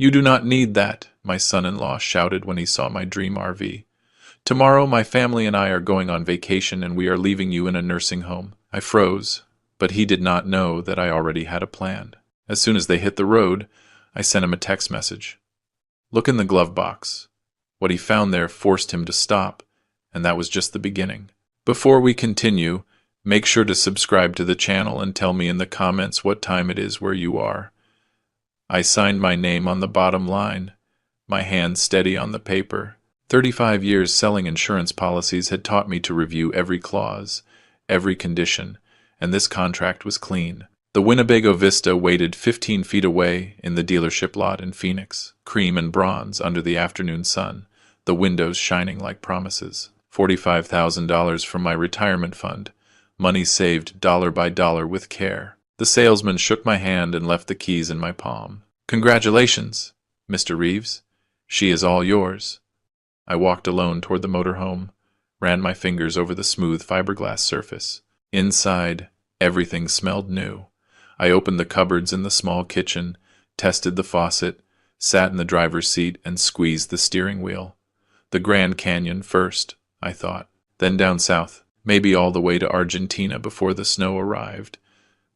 "You do not need that," my son-in-law shouted when he saw my dream RV. "Tomorrow my family and I are going on vacation and we are leaving you in a nursing home." I froze, but he did not know that I already had a plan. As soon as they hit the road, I sent him a text message. "Look in the glove box." What he found there forced him to stop, and that was just the beginning. Before we continue, make sure to subscribe to the channel and tell me in the comments what time it is where you are. I signed my name on the bottom line, my hand steady on the paper. 35 years selling insurance policies had taught me to review every clause, every condition, and this contract was clean. The Winnebago Vista waited 15 feet away in the dealership lot in Phoenix, cream and bronze under the afternoon sun, the windows shining like promises. $45,000 from my retirement fund, money saved dollar by dollar with care. The salesman shook my hand and left the keys in my palm. "Congratulations, Mr. Reeves. She is all yours." I walked alone toward the motorhome, ran my fingers over the smooth fiberglass surface. Inside, everything smelled new. I opened the cupboards in the small kitchen, tested the faucet, sat in the driver's seat, and squeezed the steering wheel. The Grand Canyon first, I thought, then down south, maybe all the way to Argentina before the snow arrived.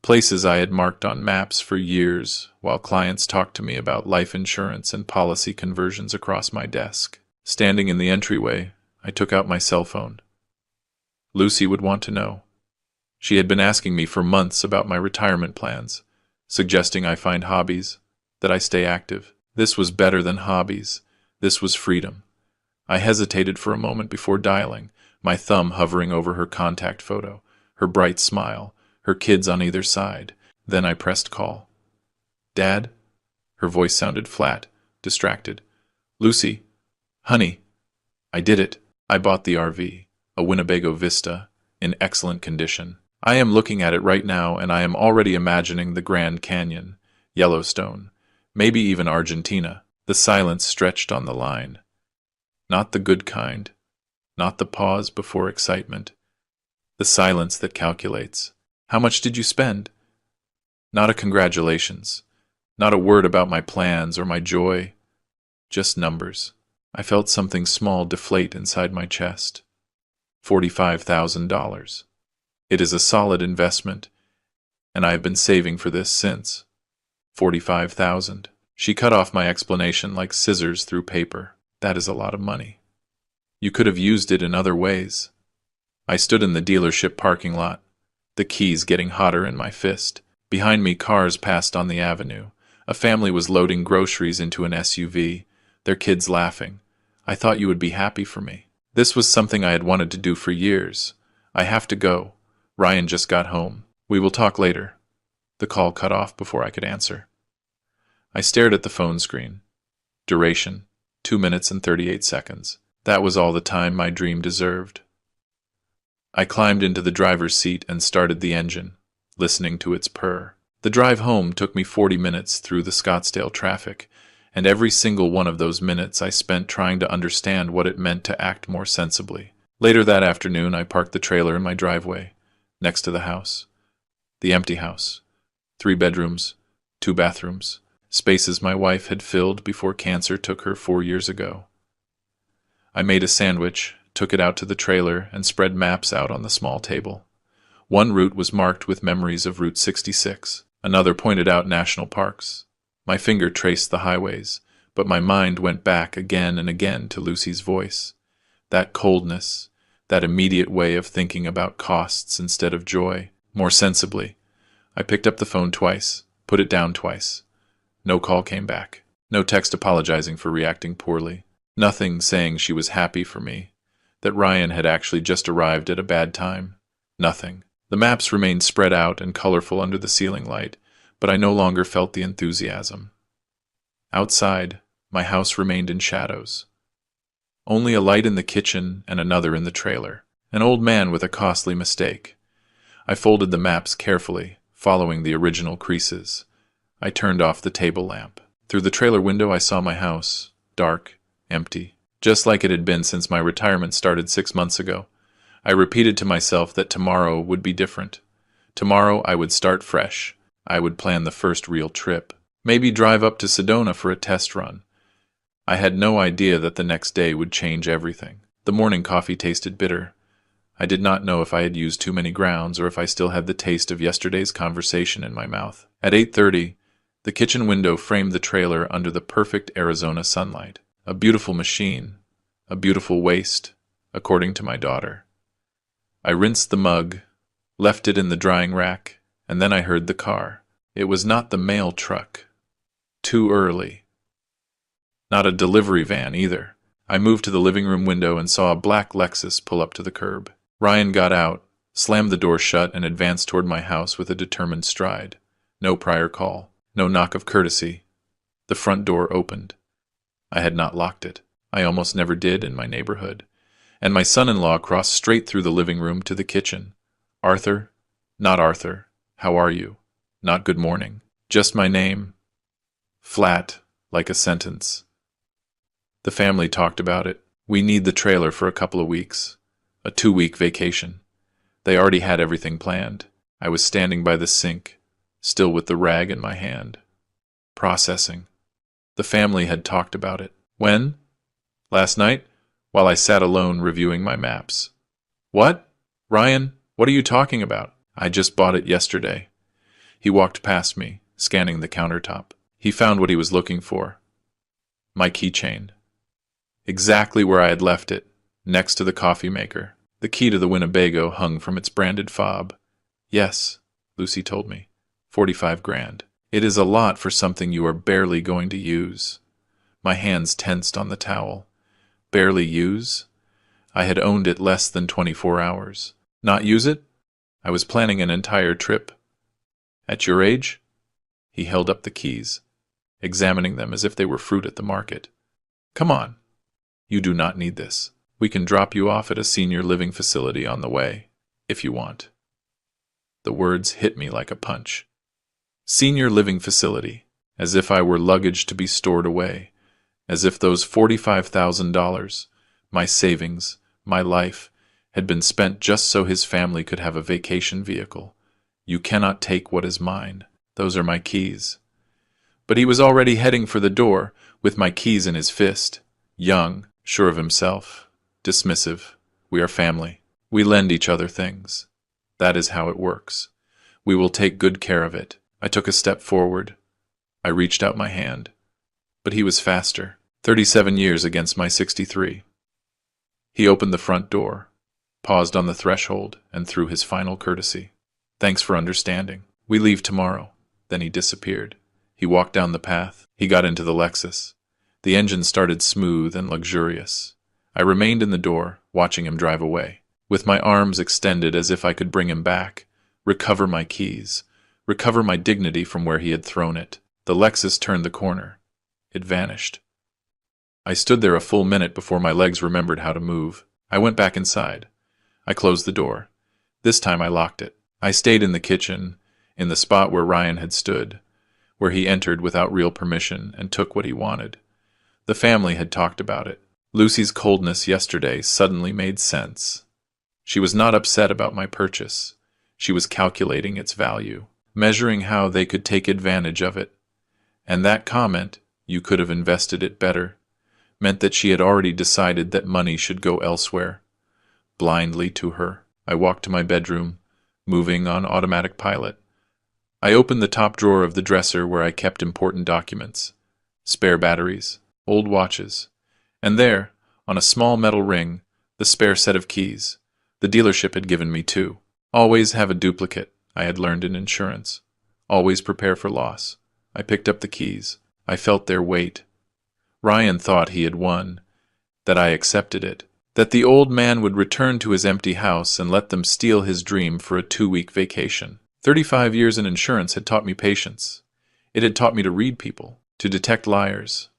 Places I had marked on maps for years, while clients talked to me about life insurance and policy conversions across my desk. Standing in the entryway, I took out my cell phone. Lucy would want to know. She had been asking me for months about my retirement plans, suggesting I find hobbies, that I stay active. This was better than hobbies. This was freedom. I hesitated for a moment before dialing, my thumb hovering over her contact photo, her bright smile, her kids on either side. Then I pressed call. "Dad?" Her voice sounded flat, distracted. "Lucy. Honey. I did it. I bought the RV, a Winnebago Vista, in excellent condition. I am looking at it right now and I am already imagining the Grand Canyon, Yellowstone, maybe even Argentina." The silence stretched on the line. Not the good kind, not the pause before excitement. The silence that calculates. "How much did you spend?" Not a congratulations, not a word about my plans or my joy, just numbers. I felt something small deflate inside my chest. $45,000. It is a solid investment, and I have been saving for this since. 45,000. She cut off my explanation like scissors through paper. That is a lot of money. You could have used it in other ways. I stood in the dealership parking lot, the keys getting hotter in my fist. Behind me, cars passed on the avenue. A family was loading groceries into an SUV, their kids laughing. I thought you would be happy for me. This was something I had wanted to do for years. I have to go. Ryan just got home. We will talk later. The call cut off before I could answer. I stared at the phone screen. Duration, 2 minutes and 38 seconds. That was all the time my dream deserved. I climbed into the driver's seat and started the engine, listening to its purr. The drive home took me 40 minutes through the Scottsdale traffic, and every single one of those minutes I spent trying to understand what it meant to act more sensibly. Later that afternoon, I parked the trailer in my driveway, next to the house. The empty house. 3 bedrooms, 2 bathrooms, spaces my wife had filled before cancer took her 4 years ago. I made a sandwich, took it out to the trailer, and spread maps out on the small table. One route was marked with memories of Route 66. Another pointed out national parks. My finger traced the highways, but my mind went back again and again to Lucy's voice. That coldness, that immediate way of thinking about costs instead of joy, more sensibly. I picked up the phone twice, put it down twice. No call came back. No text apologizing for reacting poorly. Nothing saying she was happy for me, that Ryan had actually just arrived at a bad time. Nothing. The maps remained spread out and colorful under the ceiling light, but I no longer felt the enthusiasm. Outside, my house remained in shadows. Only a light in the kitchen and another in the trailer. An old man with a costly mistake. I folded the maps carefully, following the original creases. I turned off the table lamp. Through the trailer window I saw my house, dark, empty, just like it had been since my retirement started 6 months ago. I repeated to myself that tomorrow would be different. Tomorrow I would start fresh. I would plan the first real trip. Maybe drive up to Sedona for a test run. I had no idea that the next day would change everything. The morning coffee tasted bitter. I did not know if I had used too many grounds or if I still had the taste of yesterday's conversation in my mouth. At 8:30, the kitchen window framed the trailer under the perfect Arizona sunlight. A beautiful machine, a beautiful waste, according to my daughter. I rinsed the mug, left it in the drying rack, and then I heard the car. It was not the mail truck. Too early. Not a delivery van either. I moved to the living room window and saw a black Lexus pull up to the curb. Ryan got out, slammed the door shut, and advanced toward my house with a determined stride. No prior call. No knock of courtesy. The front door opened. I had not locked it. I almost never did in my neighborhood. And my son-in-law crossed straight through the living room to the kitchen. Arthur? Not Arthur. How are you? Not good morning. Just my name. Flat, like a sentence. The family talked about it. We need the trailer for a couple of weeks. A 2-week vacation. They already had everything planned. I was standing by the sink, still with the rag in my hand. Processing. The family had talked about it. When? Last night, while I sat alone reviewing my maps. What? Ryan, what are you talking about? I just bought it yesterday. He walked past me, scanning the countertop. He found what he was looking for. My keychain. Exactly where I had left it, next to the coffee maker. The key to the Winnebago hung from its branded fob. Yes, Lucy told me. 45 grand. It is a lot for something you are barely going to use. My hands tensed on the towel. Barely use? I had owned it less than 24 hours. Not use it? I was planning an entire trip. At your age? He held up the keys, examining them as if they were fruit at the market. Come on. You do not need this. We can drop you off at a senior living facility on the way, if you want. The words hit me like a punch. Senior living facility, as if I were luggage to be stored away, as if those $45,000, my savings, my life, had been spent just so his family could have a vacation vehicle. You cannot take what is mine. Those are my keys. But he was already heading for the door, with my keys in his fist. Young, sure of himself, dismissive. We are family. We lend each other things. That is how it works. We will take good care of it. I took a step forward. I reached out my hand. But he was faster. 37 years against my 63. He opened the front door, paused on the threshold, and threw his final courtesy. Thanks for understanding. We leave tomorrow. Then he disappeared. He walked down the path. He got into the Lexus. The engine started smooth and luxurious. I remained in the door, watching him drive away, with my arms extended as if I could bring him back, recover my keys, recover my dignity from where he had thrown it. The Lexus turned the corner. It vanished. I stood there a full minute before my legs remembered how to move. I went back inside. I closed the door. This time I locked it. I stayed in the kitchen, in the spot where Ryan had stood, where he entered without real permission and took what he wanted. The family had talked about it. Lucy's coldness yesterday suddenly made sense. She was not upset about my purchase. She was calculating its value, measuring how they could take advantage of it. And that comment, "You could have invested it better," meant that she had already decided that money should go elsewhere. Blindly to her, I walked to my bedroom, moving on automatic pilot. I opened the top drawer of the dresser where I kept important documents, spare batteries, old watches, and there, on a small metal ring, the spare set of keys. The dealership had given me 2. Always have a duplicate, I had learned in insurance. Always prepare for loss. I picked up the keys. I felt their weight. Ryan thought he had won, that I accepted it, that the old man would return to his empty house and let them steal his dream for a 2-week vacation. 35 years in insurance had taught me patience. It had taught me to read people, to detect liars.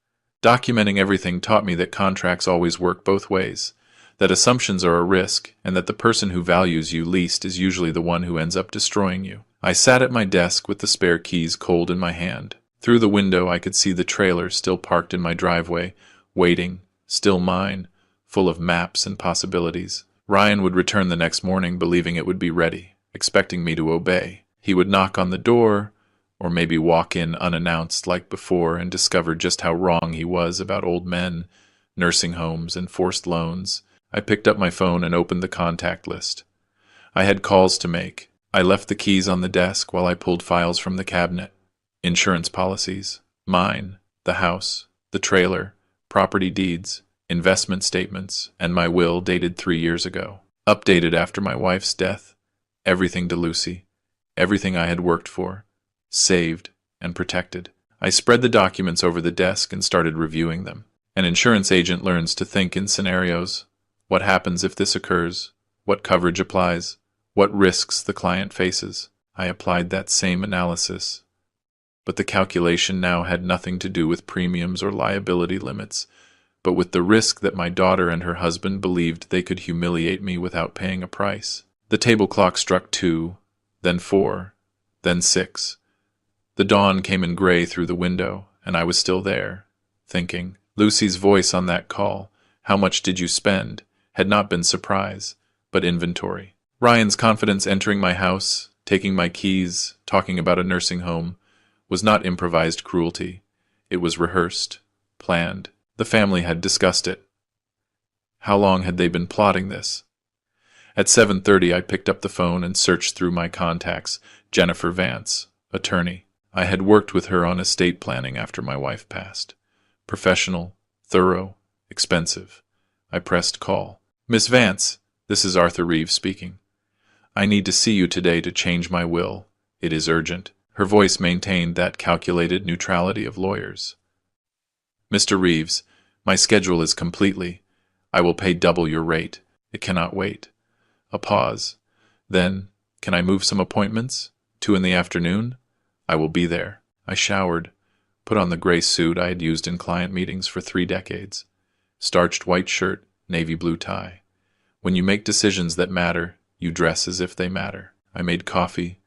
Documenting everything taught me that contracts always work both ways, that assumptions are a risk, and that the person who values you least is usually the one who ends up destroying you. I sat at my desk with the spare keys cold in my hand. Through the window I could see the trailer still parked in my driveway, waiting, still mine, full of maps and possibilities. Ryan would return the next morning believing it would be ready, expecting me to obey. He would knock on the door, Or maybe walk in unannounced like before and discover just how wrong he was about old men, nursing homes, and forced loans. I picked up my phone and opened the contact list. I had calls to make. I left the keys on the desk while I pulled files from the cabinet. Insurance policies, mine, the house, the trailer, property deeds, investment statements, and my will dated 3 years ago. Updated after my wife's death. Everything to Lucy. Everything I had worked for. Saved and protected. I spread the documents over the desk and started reviewing them. An insurance agent learns to think in scenarios. What happens if this occurs? What coverage applies? What risks the client faces? I applied that same analysis. But the calculation now had nothing to do with premiums or liability limits, but with the risk that my daughter and her husband believed they could humiliate me without paying a price. The table clock struck 2, then 4, then 6. The dawn came in gray through the window, and I was still there, thinking. Lucy's voice on that call, "How much did you spend?" had not been surprise, but inventory. Ryan's confidence entering my house, taking my keys, talking about a nursing home, was not improvised cruelty. It was rehearsed, planned. The family had discussed it. How long had they been plotting this? At 7:30, I picked up the phone and searched through my contacts. Jennifer Vance, attorney. I had worked with her on estate planning after my wife passed. Professional, thorough, expensive. I pressed call. "Miss Vance, this is Arthur Reeves speaking. I need to see you today to change my will. It is urgent." Her voice maintained that calculated neutrality of lawyers. "Mr. Reeves, my schedule is completely. I will pay double your rate. It cannot wait." A pause. Then, "Can I move some appointments? 2 in the afternoon? I will be there." I showered, put on the gray suit I had used in client meetings for 3 decades. Starched white shirt, navy blue tie. When you make decisions that matter, you dress as if they matter. I made coffee,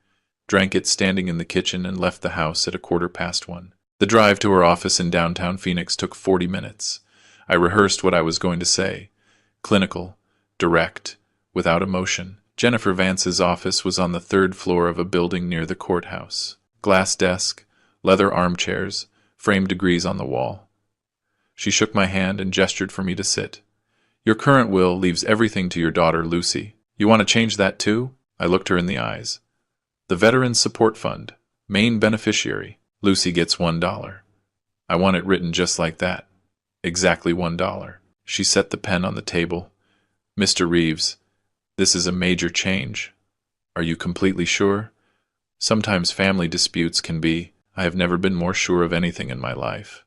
drank it standing in the kitchen, and left the house at 1:15. The drive to her office in downtown Phoenix took 40 minutes. I rehearsed what I was going to say. Clinical, direct, without emotion. Jennifer Vance's office was on the 3rd floor of a building near the courthouse. Glass desk, leather armchairs, framed degrees on the wall. She shook my hand and gestured for me to sit. "Your current will leaves everything to your daughter, Lucy. You want to change that too?" I looked her in the eyes. "The Veterans Support Fund, main beneficiary. Lucy gets $1. I want it written just like that. Exactly $1. She set the pen on the table. "Mr. Reeves, this is a major change. Are you completely sure? Sometimes family disputes can be. I have never been more sure of anything in my life.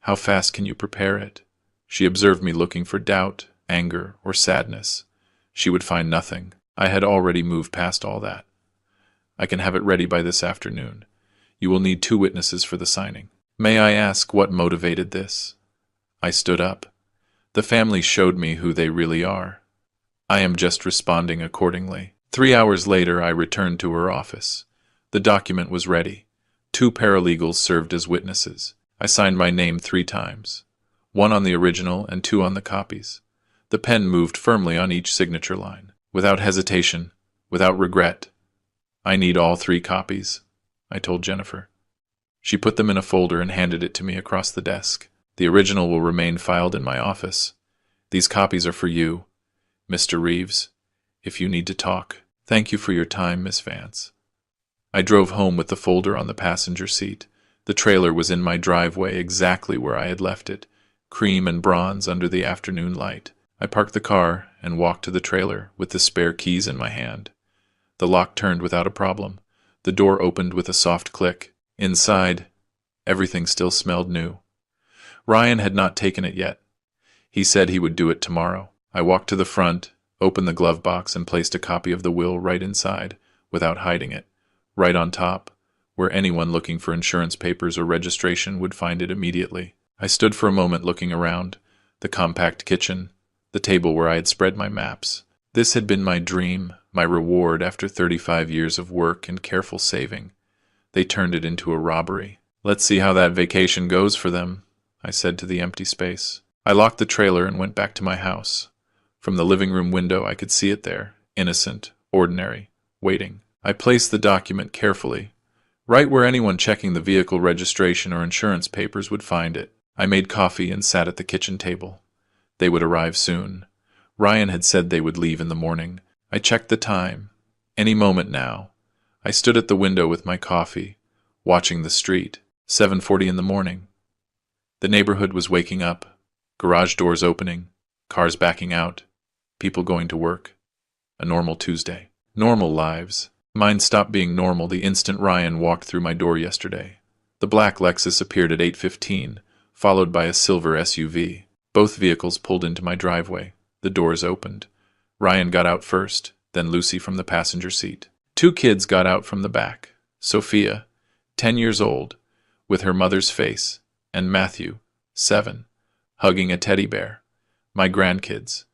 How fast can you prepare it?" She observed me looking for doubt, anger, or sadness. She would find nothing. I had already moved past all that. "I can have it ready by this afternoon. You will need 2 witnesses for the signing." "May I ask what motivated this?" I stood up. "The family showed me who they really are. I am just responding accordingly." 3 hours later, I returned to her office. The document was ready. 2 paralegals served as witnesses. I signed my name 3 times. 1 on the original and 2 on the copies. The pen moved firmly on each signature line. Without hesitation, without regret. "I need all 3 copies," I told Jennifer. She put them in a folder and handed it to me across the desk. "The original will remain filed in my office. These copies are for you, Mr. Reeves, if you need to talk. Thank you for your time, Miss Vance." I drove home with the folder on the passenger seat. The trailer was in my driveway exactly where I had left it, cream and bronze under the afternoon light. I parked the car and walked to the trailer with the spare keys in my hand. The lock turned without a problem. The door opened with a soft click. Inside, everything still smelled new. Ryan had not taken it yet. He said he would do it tomorrow. I walked to the front, opened the glove box, and placed a copy of the will right inside, without hiding it, right on top, where anyone looking for insurance papers or registration would find it immediately. I stood for a moment looking around, the compact kitchen, the table where I had spread my maps. This had been my dream, my reward after 35 years of work and careful saving. They turned it into a robbery. "Let's see how that vacation goes for them," I said to the empty space. I locked the trailer and went back to my house. From the living room window I could see it there, innocent, ordinary, waiting. I placed the document carefully, right where anyone checking the vehicle registration or insurance papers would find it. I made coffee and sat at the kitchen table. They would arrive soon. Ryan had said they would leave in the morning. I checked the time. Any moment now. I stood at the window with my coffee, watching the street. 7:40 in the morning. The neighborhood was waking up. Garage doors opening. Cars backing out. People going to work. A normal Tuesday. Normal lives. Mine stopped being normal the instant Ryan walked through my door yesterday. The black Lexus appeared at 8:15, followed by a silver SUV. Both vehicles pulled into my driveway. The doors opened. Ryan got out first, then Lucy from the passenger seat. Two kids got out from the back. Sophia, 10 years old, with her mother's face, and Matthew, 7, hugging a teddy bear. My grandkids.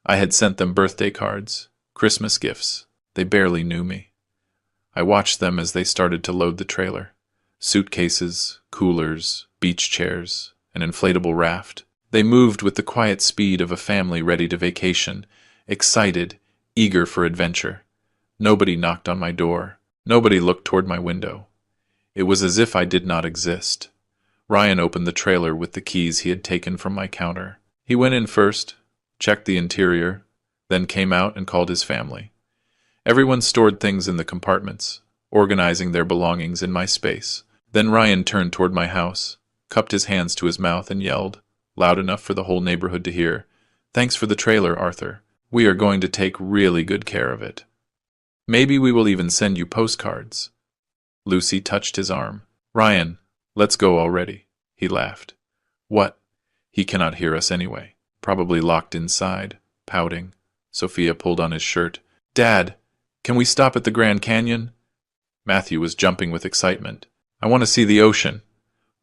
I had sent them birthday cards, Christmas gifts. They barely knew me. I watched them as they started to load the trailer. Suitcases, coolers, beach chairs, an inflatable raft. They moved with the quiet speed of a family ready to vacation, excited, eager for adventure. Nobody knocked on my door. Nobody looked toward my window. It was as if I did not exist. Ryan opened the trailer with the keys he had taken from my counter. He went in first, checked the interior, then came out and called his family. Everyone stored things in the compartments, organizing their belongings in my space. Then Ryan turned toward my house, cupped his hands to his mouth and yelled, loud enough for the whole neighborhood to hear, "Thanks for the trailer, Arthur. We are going to take really good care of it. Maybe we will even send you postcards." Lucy touched his arm. "Ryan, let's go already," he laughed. "What? He cannot hear us anyway. Probably locked inside, pouting." Sophia pulled on his shirt. "Dad, can we stop at the Grand Canyon?" Matthew was jumping with excitement. "I want to see the ocean."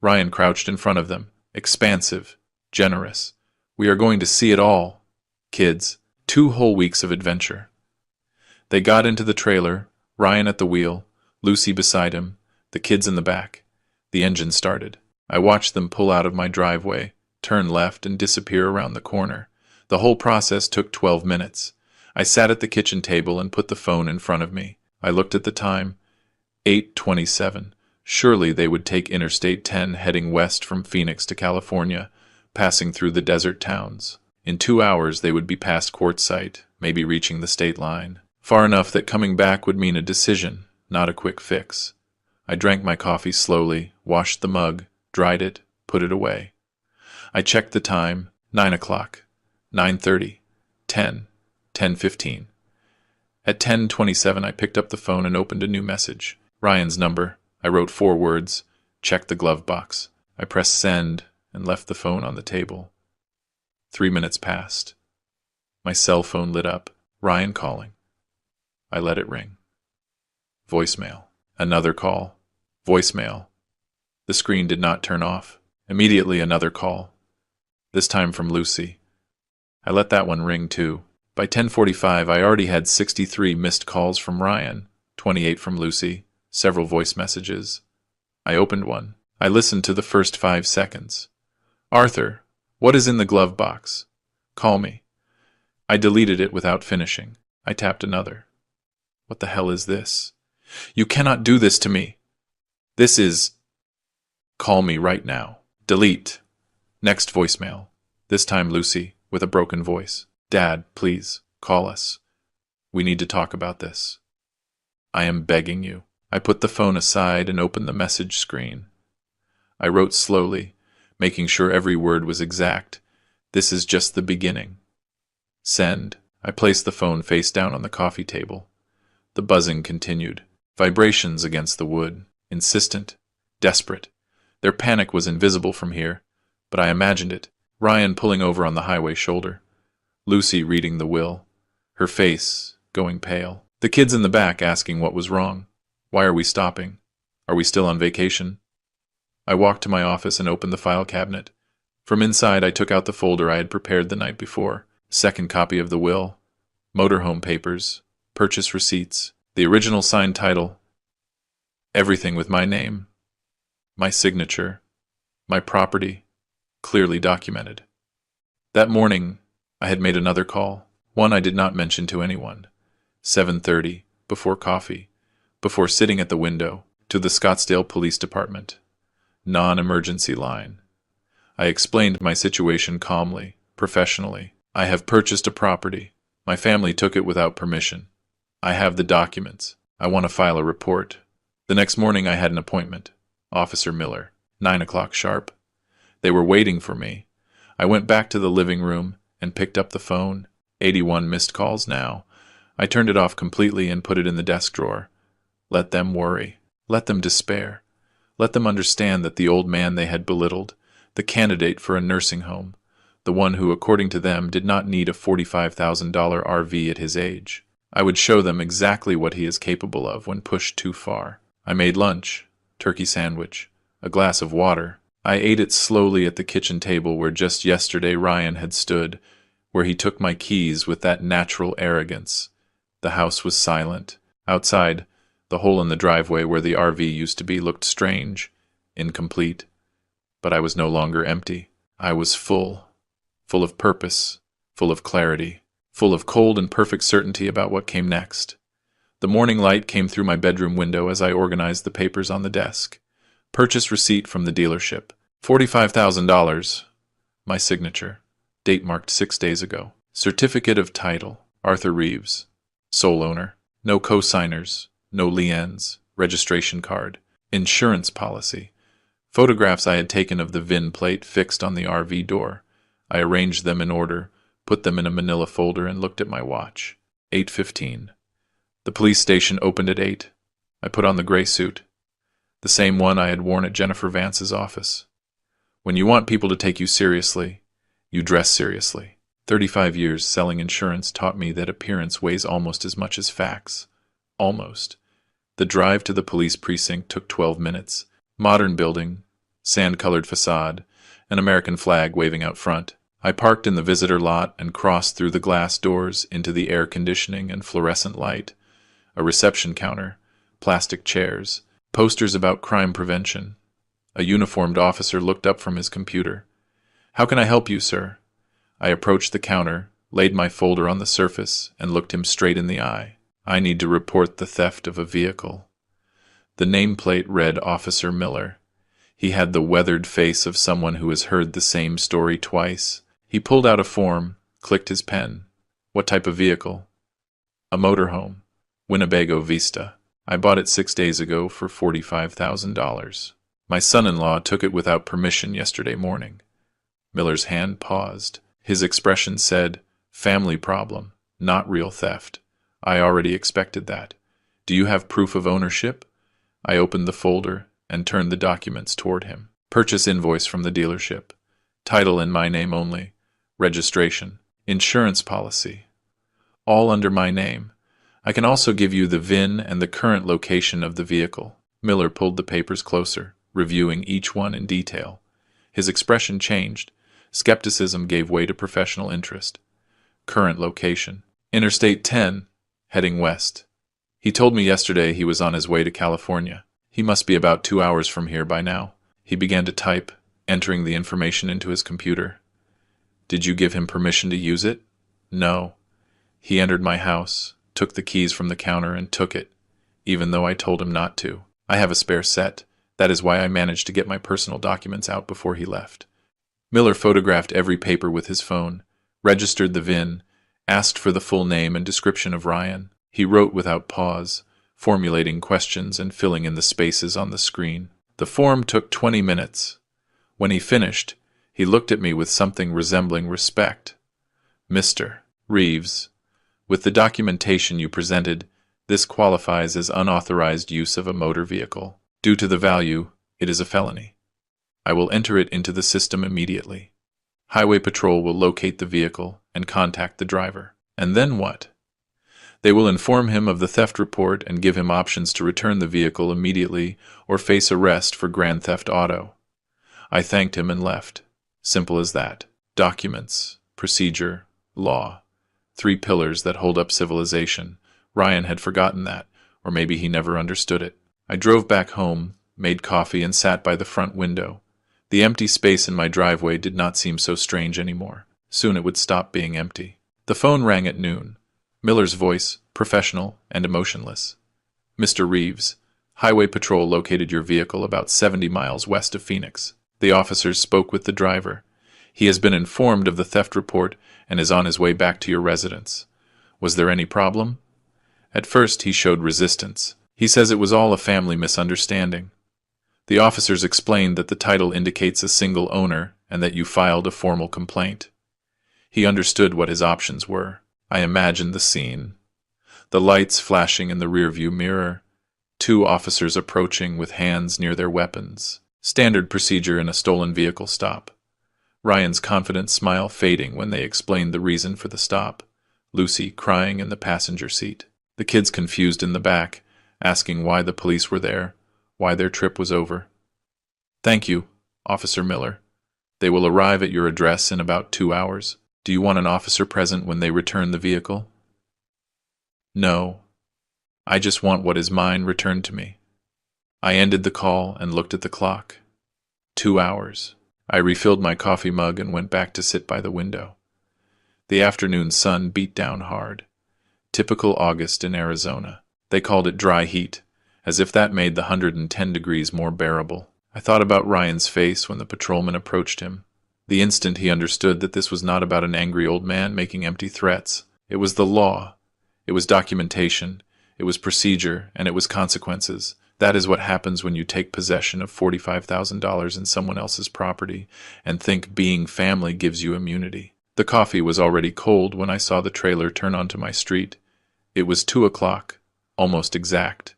Ryan crouched in front of them, expansive, generous. "We are going to see it all. Kids, 2 whole weeks of adventure." They got into the trailer, Ryan at the wheel, Lucy beside him, the kids in the back. The engine started. I watched them pull out of my driveway, turn left, and disappear around the corner. The whole process took 12 minutes. I sat at the kitchen table and put the phone in front of me. I looked at the time. 8:27. Surely they would take Interstate 10 heading west from Phoenix to California, passing through the desert towns. In 2 hours they would be past Quartzsite, maybe reaching the state line. Far enough that coming back would mean a decision, not a quick fix. I drank my coffee slowly, washed the mug, dried it, put it away. I checked the time. 9 o'clock. 9:30. 10. 10:15. At 10:27 I picked up the phone and opened a new message. Ryan's number. I wrote 4 words. Checked the glove box. I pressed send and left the phone on the table. 3 minutes passed. My cell phone lit up. Ryan calling. I let it ring. Voicemail. Another call. Voicemail. The screen did not turn off. Immediately another call. This time from Lucy. I let that one ring too. By 10:45 I already had 63 missed calls from Ryan, 28 from Lucy, several voice messages. I opened one. I listened to the first 5 seconds. "Arthur, what is in the glove box? Call me." I deleted it without finishing. I tapped another. What the hell is this? "You cannot do this to me. This is... Call me right now." Delete. Next voicemail. This time Lucy, with a broken voice. "Dad, please, call us. We need to talk about this. I am begging you." I put the phone aside and opened the message screen. I wrote slowly, making sure every word was exact. "This is just the beginning." Send. I placed the phone face down on the coffee table. The buzzing continued. Vibrations against the wood. Insistent. Desperate. Their panic was invisible from here, but I imagined it. Ryan pulling over on the highway shoulder. Lucy reading the will. Her face going pale. The kids in the back asking what was wrong. Why are we stopping? Are we still on vacation? I walked to my office and opened the file cabinet. From inside I took out the folder I had prepared the night before. Second copy of the will. Motorhome papers. Purchase receipts. The original signed title. Everything with my name. My signature. My property. Clearly documented. That morning, I had made another call. One I did not mention to anyone. 7:30, before coffee, before sitting at the window. To the Scottsdale Police Department. Non-emergency line. I explained my situation calmly, professionally. I have purchased a property. My family took it without permission. I have the documents. I want to file a report. The next morning I had an appointment. Officer Miller. 9 o'clock sharp. They were waiting for me. I went back to the living room and picked up the phone. 81 missed calls now. I turned it off completely and put it in the desk drawer. Let them worry. Let them despair. Let them understand that the old man they had belittled, the candidate for a nursing home, the one who, according to them, did not need a $45,000 RV at his age. I would show them exactly what he is capable of when pushed too far. I made lunch, turkey sandwich, a glass of water. I ate it slowly at the kitchen table where just yesterday Ryan had stood, where he took my keys with that natural arrogance. The house was silent. Outside, the hole in the driveway where the RV used to be looked strange, incomplete. But I was no longer empty. I was full of purpose, full of clarity, full of cold and perfect certainty about what came next. The morning light came through my bedroom window as I organized the papers on the desk. Purchase receipt from the dealership. $45,000. My signature. Date marked 6 days ago. Certificate of title. Arthur Reeves. Sole owner. No co-signers. No liens. Registration card. Insurance policy. Photographs I had taken of the VIN plate fixed on the RV door. I arranged them in order, put them in a manila folder, and looked at my watch. 8:15. The police station opened at 8. I put on the gray suit, the same one I had worn at Jennifer Vance's office. When you want people to take you seriously, you dress seriously. 35 years selling insurance taught me that appearance weighs almost as much as facts. Almost. The drive to the police precinct took 12 minutes. Modern building, sand-colored facade, an American flag waving out front. I parked in the visitor lot and crossed through the glass doors into the air conditioning and fluorescent light. A reception counter, plastic chairs, posters about crime prevention. A uniformed officer looked up from his computer. "How can I help you, sir?" I approached the counter, laid my folder on the surface, and looked him straight in the eye. "I need to report the theft of a vehicle." The nameplate read Officer Miller. He had the weathered face of someone who has heard the same story twice. He pulled out a form, clicked his pen. "What type of vehicle?" "A motorhome. Winnebago Vista. I bought it 6 days ago for $45,000. My son-in-law took it without permission yesterday morning." Miller's hand paused. His expression said, "Family problem, not real theft. I already expected that. Do you have proof of ownership?" I opened the folder and turned the documents toward him. Purchase invoice from the dealership. Title in my name only. Registration. Insurance policy. All under my name. I can also give you the VIN and the current location of the vehicle. Miller pulled the papers closer, reviewing each one in detail. His expression changed. Skepticism gave way to professional interest. Current location. Interstate 10, heading west. He told me yesterday he was on his way to California. He must be about 2 hours from here by now. He began to type, entering the information into his computer. "Did you give him permission to use it?" "No. He entered my house, took the keys from the counter, and took it, even though I told him not to. I have a spare set. That is why I managed to get my personal documents out before he left." Miller photographed every paper with his phone, registered the VIN, asked for the full name and description of Ryan. He wrote without pause, formulating questions and filling in the spaces on the screen. The form took 20 minutes. When he finished, he looked at me with something resembling respect. "Mr. Reeves, with the documentation you presented, this qualifies as unauthorized use of a motor vehicle. Due to the value, it is a felony. I will enter it into the system immediately. Highway Patrol will locate the vehicle and contact the driver. And then what? They will inform him of the theft report and give him options to return the vehicle immediately or face arrest for grand theft auto." I thanked him and left. Simple as that. Documents, procedure, law. 3 pillars that hold up civilization. Ryan had forgotten that, or maybe he never understood it. I drove back home, made coffee, and sat by the front window. The empty space in my driveway did not seem so strange anymore. Soon it would stop being empty. The phone rang at noon. Miller's voice, professional and emotionless. "Mr. Reeves, Highway Patrol located your vehicle about 70 miles west of Phoenix. The officers spoke with the driver. He has been informed of the theft report and is on his way back to your residence. Was there any problem? At first, he showed resistance. He says it was all a family misunderstanding. The officers explained that the title indicates a single owner and that you filed a formal complaint. He understood what his options were. I imagined the scene. The lights flashing in the rearview mirror. Two officers approaching with hands near their weapons. Standard procedure in a stolen vehicle stop. Ryan's confident smile fading when they explained the reason for the stop. Lucy crying in the passenger seat. The kids confused in the back, asking why the police were there, why their trip was over. Thank you, Officer Miller. They will arrive at your address in about 2 hours. Do you want an officer present when they return the vehicle? No. I just want what is mine returned to me. I ended the call and looked at the clock. 2 hours. I refilled my coffee mug and went back to sit by the window. The afternoon sun beat down hard. Typical August in Arizona. They called it dry heat, as if that made the 110 degrees more bearable. I thought about Ryan's face when the patrolman approached him. The instant he understood that this was not about an angry old man making empty threats. It was the law. It was documentation. It was procedure, and it was consequences. That is what happens when you take possession of $45,000 in someone else's property and think being family gives you immunity. The coffee was already cold when I saw the trailer turn onto my street. It was 2 o'clock, almost exact.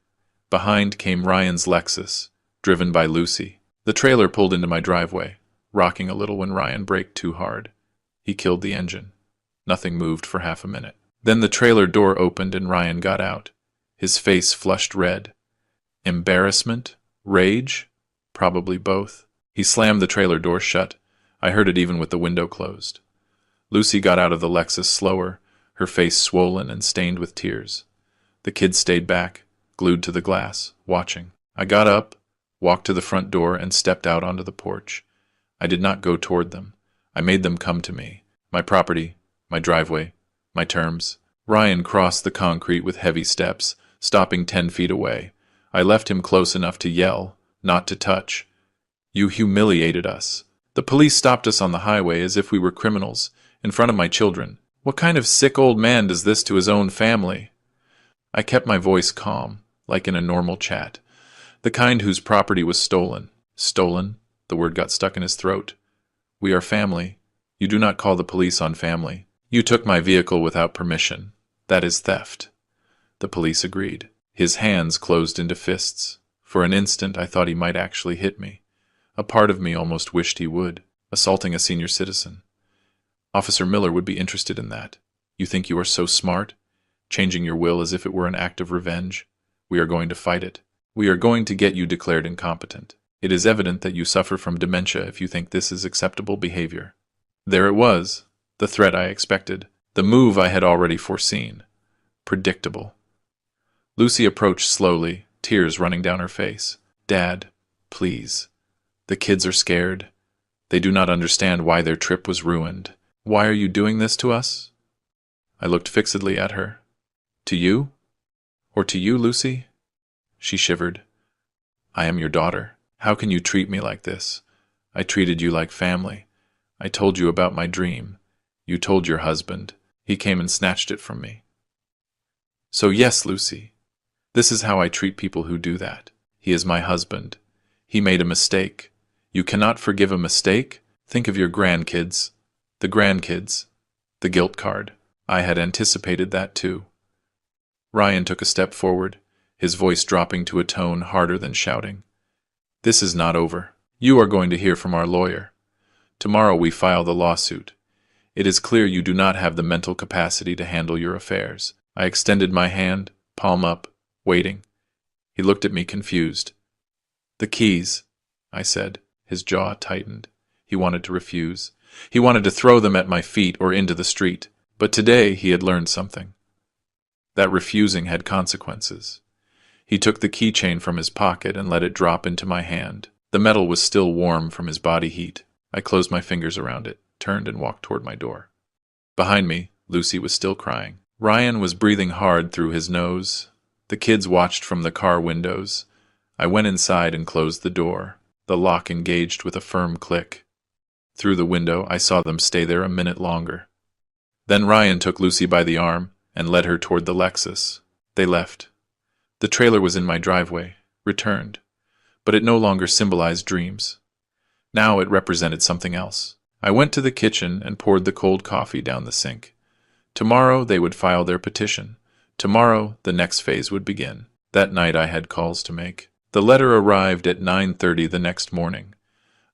Behind came Ryan's Lexus, driven by Lucy. The trailer pulled into my driveway, rocking a little when Ryan braked too hard. He killed the engine. Nothing moved for half a minute. Then the trailer door opened and Ryan got out. His face flushed red. Embarrassment? Rage? Probably both. He slammed the trailer door shut. I heard it even with the window closed. Lucy got out of the Lexus slower, her face swollen and stained with tears. The kids stayed back, glued to the glass, watching. I got up, walked to the front door, and stepped out onto the porch. I did not go toward them. I made them come to me. My property, my driveway, my terms. Ryan crossed the concrete with heavy steps, stopping 10 feet away. I left him close enough to yell, not to touch. You humiliated us. The police stopped us on the highway as if we were criminals, in front of my children. What kind of sick old man does this to his own family? I kept my voice calm, like in a normal chat. The kind whose property was stolen. Stolen? The word got stuck in his throat. We are family. You do not call the police on family. You took my vehicle without permission. That is theft. The police agreed. His hands closed into fists. For an instant, I thought he might actually hit me. A part of me almost wished he would, assaulting a senior citizen. Officer Miller would be interested in that. You think you are so smart? Changing your will as if it were an act of revenge? We are going to fight it. We are going to get you declared incompetent. It is evident that you suffer from dementia if you think this is acceptable behavior. There it was, the threat I expected, the move I had already foreseen. Predictable. Lucy approached slowly, tears running down her face. Dad, please. The kids are scared. They do not understand why their trip was ruined. Why are you doing this to us? I looked fixedly at her. To you? Or to you, Lucy? She shivered. I am your daughter. How can you treat me like this? I treated you like family. I told you about my dream. You told your husband. He came and snatched it from me. So yes, Lucy. This is how I treat people who do that. He is my husband. He made a mistake. You cannot forgive a mistake? Think of your grandkids. The grandkids. The guilt card. I had anticipated that too. Ryan took a step forward, his voice dropping to a tone harder than shouting. This is not over. You are going to hear from our lawyer. Tomorrow we file the lawsuit. It is clear you do not have the mental capacity to handle your affairs. I extended my hand, palm up, waiting. He looked at me confused. The keys, I said. His jaw tightened. He wanted to refuse. He wanted to throw them at my feet or into the street. But today he had learned something. That refusing had consequences. He took the keychain from his pocket and let it drop into my hand. The metal was still warm from his body heat. I closed my fingers around it, turned and walked toward my door. Behind me, Lucy was still crying. Ryan was breathing hard through his nose. The kids watched from the car windows. I went inside and closed the door. The lock engaged with a firm click. Through the window, I saw them stay there a minute longer. Then Ryan took Lucy by the arm and led her toward the Lexus. They left. The trailer was in my driveway, returned, but it no longer symbolized dreams. Now it represented something else. I went to the kitchen and poured the cold coffee down the sink. Tomorrow they would file their petition. Tomorrow the next phase would begin. That night I had calls to make. The letter arrived at 9:30 the next morning.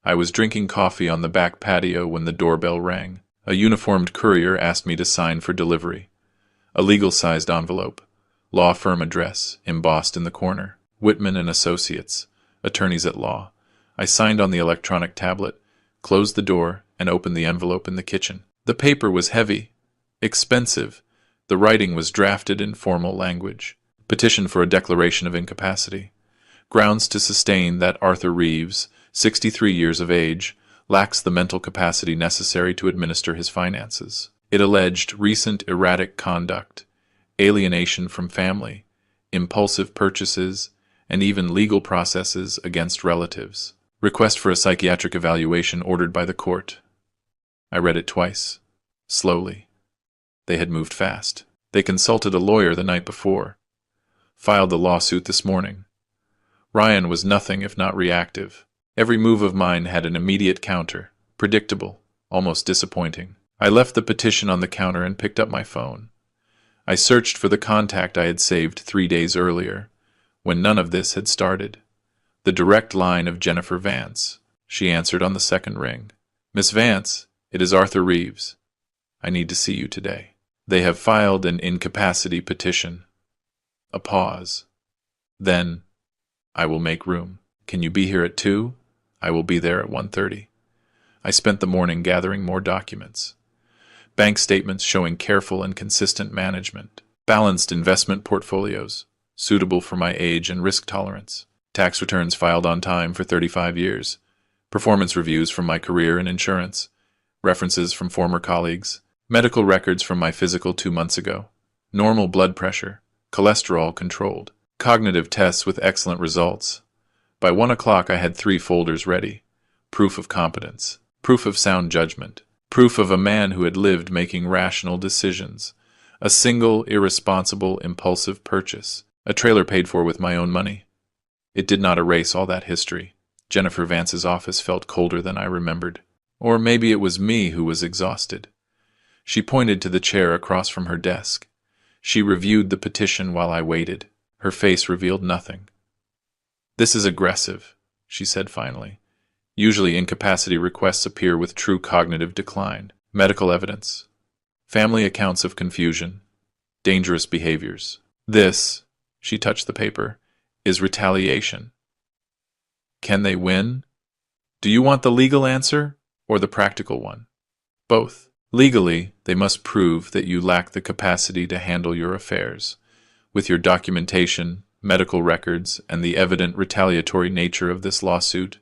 I was drinking coffee on the back patio when the doorbell rang. A uniformed courier asked me to sign for delivery. A legal-sized envelope. Law firm address, embossed in the corner. Whitman and Associates, attorneys at law. I signed on the electronic tablet, closed the door, and opened the envelope in the kitchen. The paper was heavy, expensive. The writing was drafted in formal language. Petition for a declaration of incapacity. Grounds to sustain that Arthur Reeves, 63 years of age, lacks the mental capacity necessary to administer his finances. It alleged recent erratic conduct, alienation from family, impulsive purchases, and even legal processes against relatives. Request for a psychiatric evaluation ordered by the court. I read it twice, slowly. They had moved fast. They consulted a lawyer the night before. Filed the lawsuit this morning. Ryan was nothing if not reactive. Every move of mine had an immediate counter, predictable, almost disappointing. I left the petition on the counter and picked up my phone. I searched for the contact I had saved 3 days earlier, when none of this had started. The direct line of Jennifer Vance. She answered on the second ring. Miss Vance, it is Arthur Reeves. I need to see you today. They have filed an incapacity petition. A pause. Then, I will make room. Can you be here at 2? I will be there at 1:30. I spent the morning gathering more documents. Bank statements showing careful and consistent management. Balanced investment portfolios, suitable for my age and risk tolerance. Tax returns filed on time for 35 years. Performance reviews from my career in insurance. References from former colleagues. Medical records from my physical 2 months ago. Normal blood pressure. Cholesterol controlled. Cognitive tests with excellent results. By 1 o'clock I had 3 folders ready. Proof of competence. Proof of sound judgment. Proof of a man who had lived making rational decisions. A single, irresponsible, impulsive purchase. A trailer paid for with my own money. It did not erase all that history. Jennifer Vance's office felt colder than I remembered. Or maybe it was me who was exhausted. She pointed to the chair across from her desk. She reviewed the petition while I waited. Her face revealed nothing. This is aggressive, she said finally. Usually incapacity requests appear with true cognitive decline. Medical evidence. Family accounts of confusion. Dangerous behaviors. This, she touched the paper, is retaliation. Can they win? Do you want the legal answer or the practical one? Both. Legally, they must prove that you lack the capacity to handle your affairs. With your documentation, medical records, and the evident retaliatory nature of this lawsuit,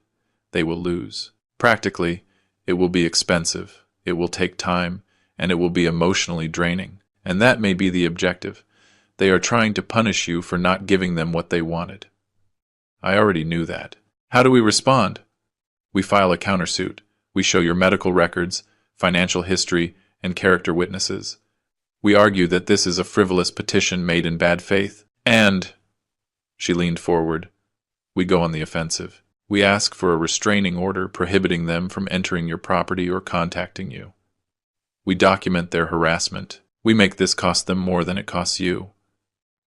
they will lose. Practically, it will be expensive, it will take time, and it will be emotionally draining. And that may be the objective. They are trying to punish you for not giving them what they wanted. I already knew that. How do we respond? We file a countersuit. We show your medical records, financial history, and character witnesses. We argue that this is a frivolous petition made in bad faith. And, she leaned forward, we go on the offensive. We ask for a restraining order prohibiting them from entering your property or contacting you. We document their harassment. We make this cost them more than it costs you.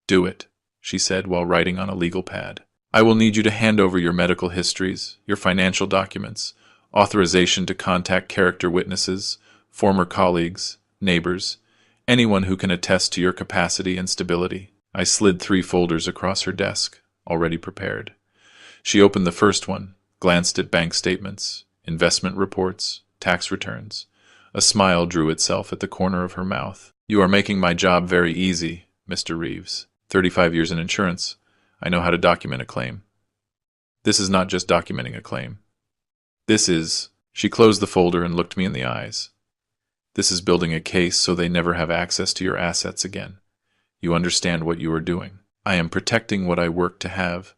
Do it, she said while writing on a legal pad. I will need you to hand over your medical histories, your financial documents, authorization to contact character witnesses, former colleagues, neighbors, anyone who can attest to your capacity and stability. I slid 3 folders across her desk, already prepared. She opened the first one, glanced at bank statements, investment reports, tax returns. A smile drew itself at the corner of her mouth. You are making my job very easy, Mr. Reeves. 35 years in insurance. I know how to document a claim. This is not just documenting a claim. This is... She closed the folder and looked me in the eyes. This is building a case so they never have access to your assets again. You understand what you are doing. I am protecting what I worked to have.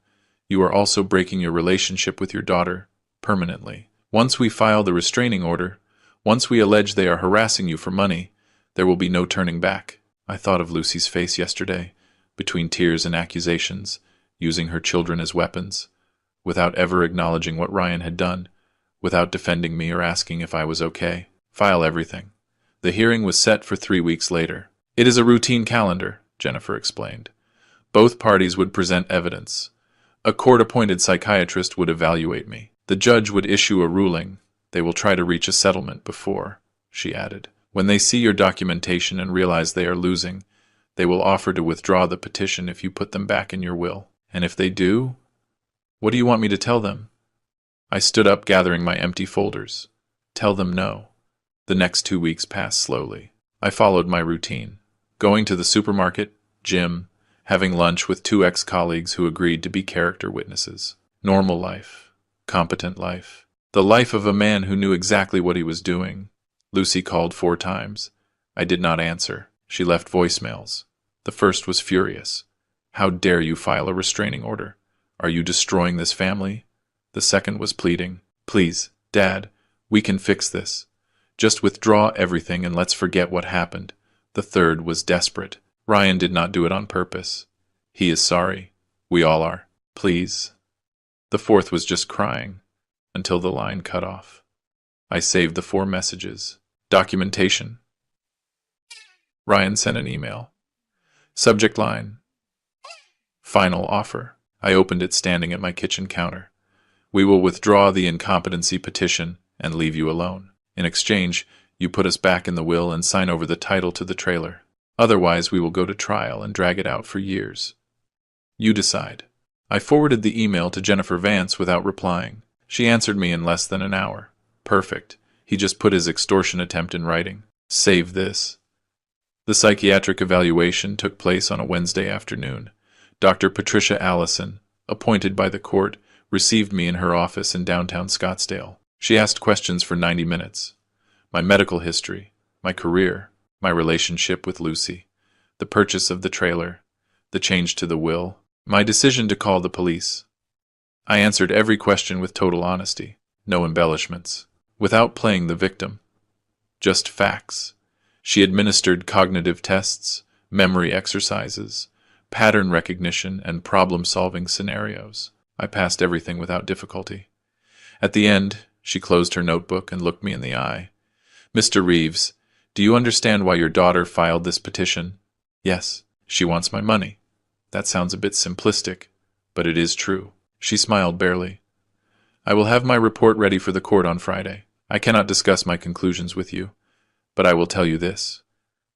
You are also breaking your relationship with your daughter permanently. Once we file the restraining order, once we allege they are harassing you for money, there will be no turning back. I thought of Lucy's face yesterday, between tears and accusations, using her children as weapons, without ever acknowledging what Ryan had done, without defending me or asking if I was okay. File everything. The hearing was set for 3 weeks later. It is a routine calendar, Jennifer explained. Both parties would present evidence. A court-appointed psychiatrist would evaluate me. The judge would issue a ruling. They will try to reach a settlement before, she added. When they see your documentation and realize they are losing, they will offer to withdraw the petition if you put them back in your will. And if they do, what do you want me to tell them? I stood up, gathering my empty folders. Tell them no. The next 2 weeks passed slowly. I followed my routine, going to the supermarket, gym, having lunch with 2 ex-colleagues who agreed to be character witnesses. Normal life. Competent life. The life of a man who knew exactly what he was doing. Lucy called 4 times. I did not answer. She left voicemails. The first was furious. How dare you file a restraining order? Are you destroying this family? The second was pleading. Please, Dad, we can fix this. Just withdraw everything and let's forget what happened. The third was desperate. Ryan did not do it on purpose. He is sorry. We all are. Please. The fourth was just crying, until the line cut off. I saved the 4 messages. Documentation. Ryan sent an email. Subject line. Final offer. I opened it standing at my kitchen counter. We will withdraw the incompetency petition and leave you alone. In exchange, you put us back in the will and sign over the title to the trailer. Otherwise, we will go to trial and drag it out for years. You decide. I forwarded the email to Jennifer Vance without replying. She answered me in less than an hour. Perfect. He just put his extortion attempt in writing. Save this. The psychiatric evaluation took place on a Wednesday afternoon. Dr. Patricia Allison, appointed by the court, received me in her office in downtown Scottsdale. She asked questions for 90 minutes. My medical history, my career, my relationship with Lucy, the purchase of the trailer, the change to the will, my decision to call the police. I answered every question with total honesty, no embellishments, without playing the victim. Just facts. She administered cognitive tests, memory exercises, pattern recognition, and problem-solving scenarios. I passed everything without difficulty. At the end, she closed her notebook and looked me in the eye. Mr. Reeves, do you understand why your daughter filed this petition? Yes, she wants my money. That sounds a bit simplistic, but it is true. She smiled barely. I will have my report ready for the court on Friday. I cannot discuss my conclusions with you, but I will tell you this.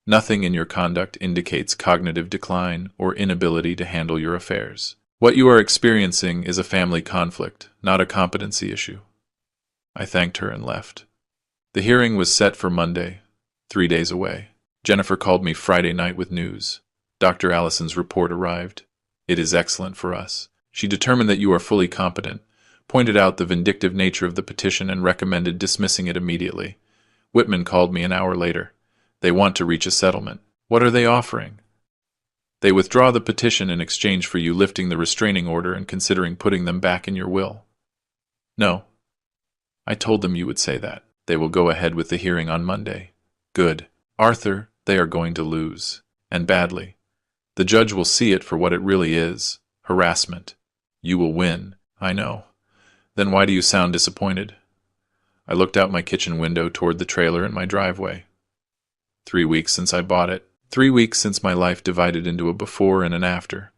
Nothing in your conduct indicates cognitive decline or inability to handle your affairs. What you are experiencing is a family conflict, not a competency issue. I thanked her and left. The hearing was set for Monday, 3 days away. Jennifer called me Friday night with news. Dr. Allison's report arrived. It is excellent for us. She determined that you are fully competent, pointed out the vindictive nature of the petition, and recommended dismissing it immediately. Whitman called me an hour later. They want to reach a settlement. What are they offering? They withdraw the petition in exchange for you lifting the restraining order and considering putting them back in your will. No. I told them you would say that. They will go ahead with the hearing on Monday. Good. Arthur, they are going to lose. And badly. The judge will see it for what it really is. Harassment. You will win. I know. Then why do you sound disappointed? I looked out my kitchen window toward the trailer in my driveway. 3 weeks since I bought it. 3 weeks since my life divided into a before and an after.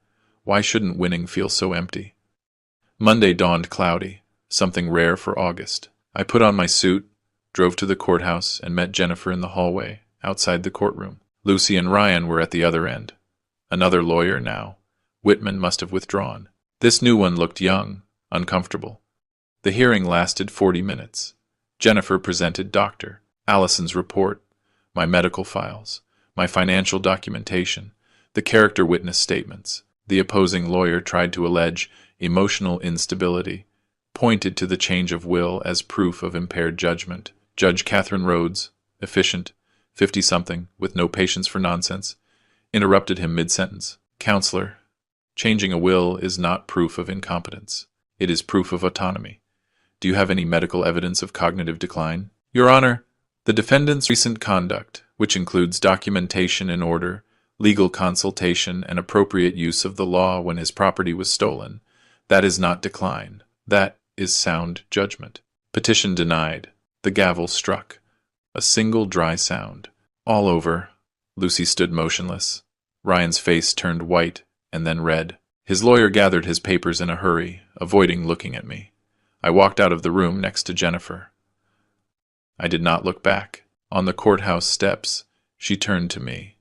Why shouldn't winning feel so empty? Monday dawned cloudy, something rare for August. I put on my suit, drove to the courthouse, and met Jennifer in the hallway, outside the courtroom. Lucy and Ryan were at the other end. Another lawyer now. Whitman must have withdrawn. This new one looked young, uncomfortable. The hearing lasted 40 minutes. Jennifer presented Dr. Allison's report, my medical files, my financial documentation, the character witness statements. The opposing lawyer tried to allege emotional instability, pointed to the change of will as proof of impaired judgment. Judge Catherine Rhodes, efficient, 50-something, with no patience for nonsense, interrupted him mid-sentence. Counselor, Changing a will is not proof of incompetence. It is proof of autonomy. Do you have any medical evidence of cognitive decline? Your Honor, the defendant's recent conduct, which includes documentation in order, legal consultation, and appropriate use of the law when his property was stolen, that is not decline. That is sound judgment. Petition denied. The gavel struck. A single dry sound. All over. Lucy stood motionless. Ryan's face turned white and then red. His lawyer gathered his papers in a hurry, avoiding looking at me. I walked out of the room next to Jennifer. I did not look back. On the courthouse steps, she turned to me.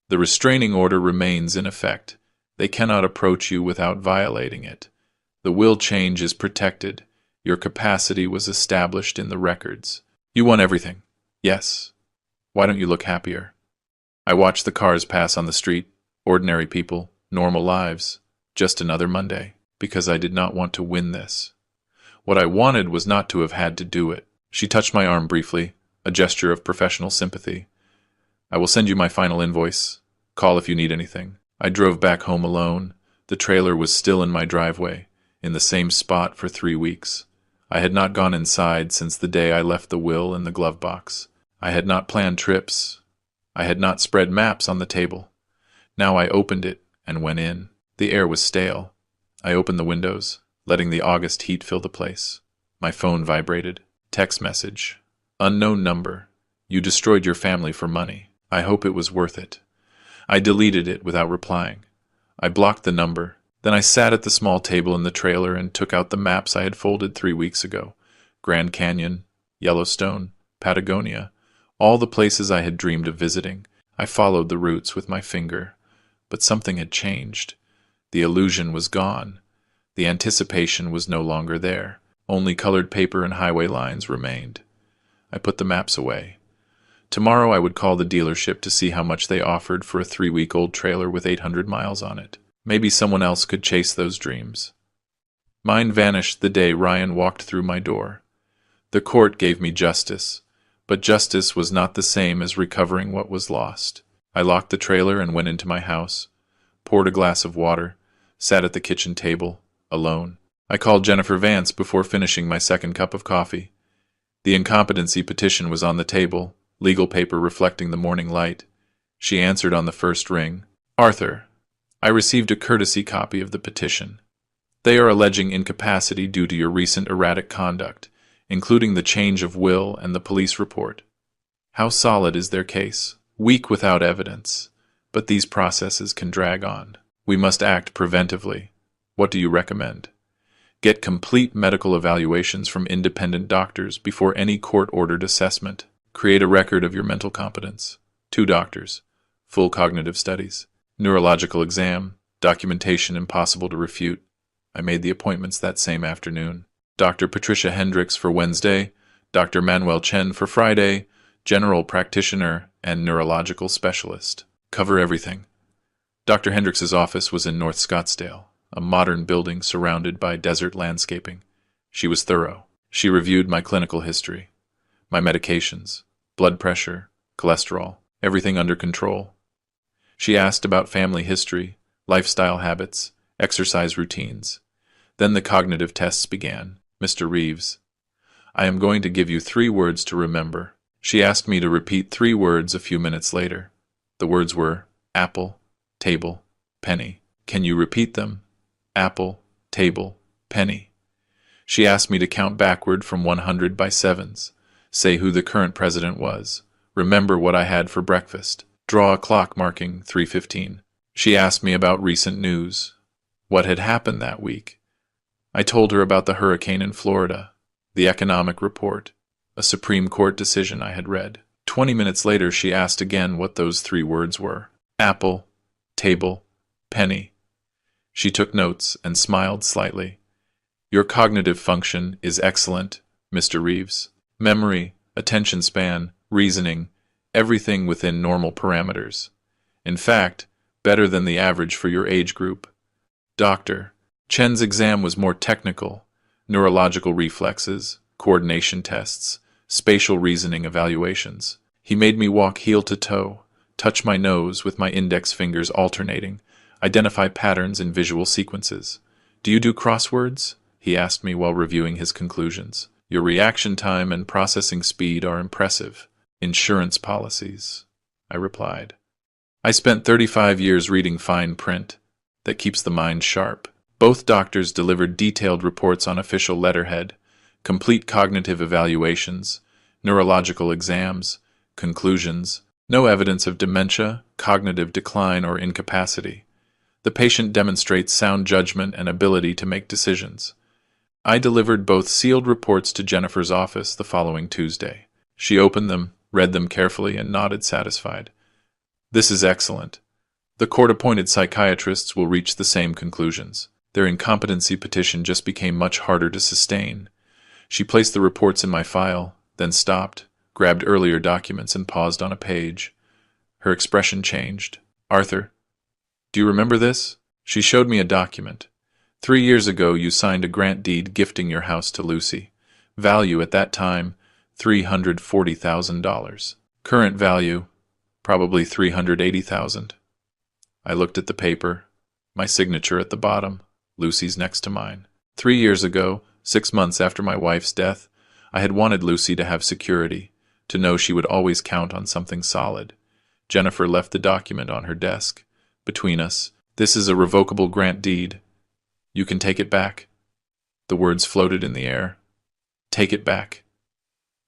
The restraining order remains in effect. They cannot approach you without violating it. The will change is protected. Your capacity was established in the records. You won everything. Yes. Why don't you look happier? I watched the cars pass on the street. Ordinary people, normal lives. Just another Monday. Because I did not want to win this. What I wanted was not to have had to do it. She touched my arm briefly, a gesture of professional sympathy. I will send you my final invoice. Call if you need anything. I drove back home alone. The trailer was still in my driveway, in the same spot for 3 weeks. I had not gone inside since the day I left the will in the glove box. I had not planned trips. I had not spread maps on the table. Now I opened it and went in. The air was stale. I opened the windows, letting the August heat fill the place. My phone vibrated. Text message. Unknown number. You destroyed your family for money. I hope it was worth it. I deleted it without replying. I blocked the number. Then I sat at the small table in the trailer and took out the maps I had folded 3 weeks ago. Grand Canyon, Yellowstone, Patagonia, all the places I had dreamed of visiting. I followed the routes with my finger. But something had changed. The illusion was gone. The anticipation was no longer there. Only colored paper and highway lines remained. I put the maps away. Tomorrow I would call the dealership to see how much they offered for a 3-week-old trailer with 800 miles on it. Maybe someone else could chase those dreams. Mine vanished the day Ryan walked through my door. The court gave me justice, but justice was not the same as recovering what was lost. I locked the trailer and went into my house, poured a glass of water, sat at the kitchen table, alone. I called Jennifer Vance before finishing my second cup of coffee. The incompetency petition was on the table, legal paper reflecting the morning light. She answered on the first ring. Arthur, I received a courtesy copy of the petition. They are alleging incapacity due to your recent erratic conduct, including the change of will and the police report. How solid is their case? Weak without evidence. But these processes can drag on. We must act preventively. What do you recommend? Get complete medical evaluations from independent doctors before any court-ordered assessment. Create a record of your mental competence. 2 doctors. Full cognitive studies. Neurological exam. Documentation impossible to refute. I made the appointments that same afternoon. Dr. Patricia Hendricks for Wednesday, Dr. Manuel Chen for Friday, general practitioner and neurological specialist. Cover everything. Dr. Hendricks's office was in North Scottsdale, a modern building surrounded by desert landscaping. She was thorough. She reviewed my clinical history, my medications, blood pressure, cholesterol, everything under control. She asked about family history, lifestyle habits, exercise routines. Then the cognitive tests began. Mr. Reeves, I am going to give you 3 words to remember. She asked me to repeat 3 words a few minutes later. The words were apple, table, penny. Can you repeat them? Apple, table, penny. She asked me to count backward from 100 by sevens. Say who the current president was. Remember what I had for breakfast. Draw a clock marking 3:15. She asked me about recent news. What had happened that week? I told her about the hurricane in Florida, the economic report, a Supreme Court decision I had read. 20 minutes later, she asked again what those 3 words were. Apple, table, penny. She took notes and smiled slightly. Your cognitive function is excellent, Mr. Reeves. Memory, attention span, reasoning, everything within normal parameters. In fact, better than the average for your age group. Doctor, Chen's exam was more technical. Neurological reflexes, coordination tests, spatial reasoning evaluations. He made me walk heel to toe, touch my nose with my index fingers alternating. Identify patterns in visual sequences. Do you do crosswords? He asked me while reviewing his conclusions. Your reaction time and processing speed are impressive. Insurance policies, I replied. I spent 35 years reading fine print that keeps the mind sharp. Both doctors delivered detailed reports on official letterhead, complete cognitive evaluations, neurological exams, conclusions, no evidence of dementia, cognitive decline, or incapacity. The patient demonstrates sound judgment and ability to make decisions. I delivered both sealed reports to Jennifer's office the following Tuesday. She opened them, read them carefully, and nodded satisfied. This is excellent. The court-appointed psychiatrists will reach the same conclusions. Their incompetency petition just became much harder to sustain. She placed the reports in my file, then stopped, grabbed earlier documents, and paused on a page. Her expression changed. Arthur, do you remember this? She showed me a document. 3 years ago, you signed a grant deed gifting your house to Lucy. Value at that time, $340,000. Current value, probably $380,000. I looked at the paper, my signature at the bottom, Lucy's next to mine. 3 years ago, 6 months after my wife's death, I had wanted Lucy to have security, to know she would always count on something solid. Jennifer left the document on her desk. Between us, this is a revocable grant deed. You can take it back. The words floated in the air. Take it back.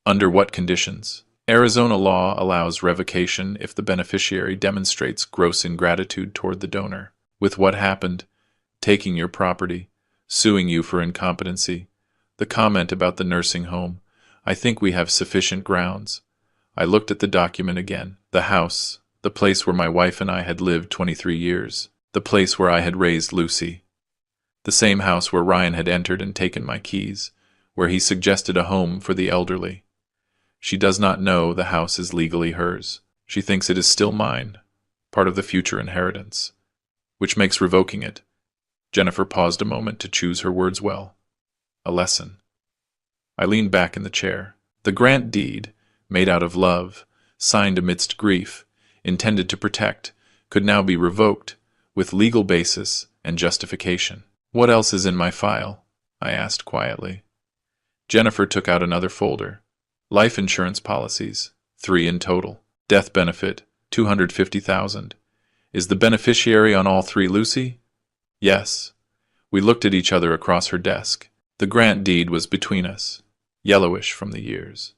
Under what conditions? Arizona law allows revocation if the beneficiary demonstrates gross ingratitude toward the donor. With what happened, taking your property, suing you for incompetency, the comment about the nursing home, I think we have sufficient grounds. I looked at the document again. The house, the place where my wife and I had lived 23 years, the place where I had raised Lucy, the same house where Ryan had entered and taken my keys, where he suggested a home for the elderly. She does not know the house is legally hers. She thinks it is still mine, part of the future inheritance, which makes revoking it. Jennifer paused a moment to choose her words well. A lesson. I leaned back in the chair. The grant deed, made out of love, signed amidst grief, intended to protect, could now be revoked, with legal basis and justification. What else is in my file? I asked quietly. Jennifer took out another folder. Life insurance policies, 3 in total. Death benefit, $250,000. Is the beneficiary on all 3 Lucy? Yes. We looked at each other across her desk. The grant deed was between us, yellowish from the years.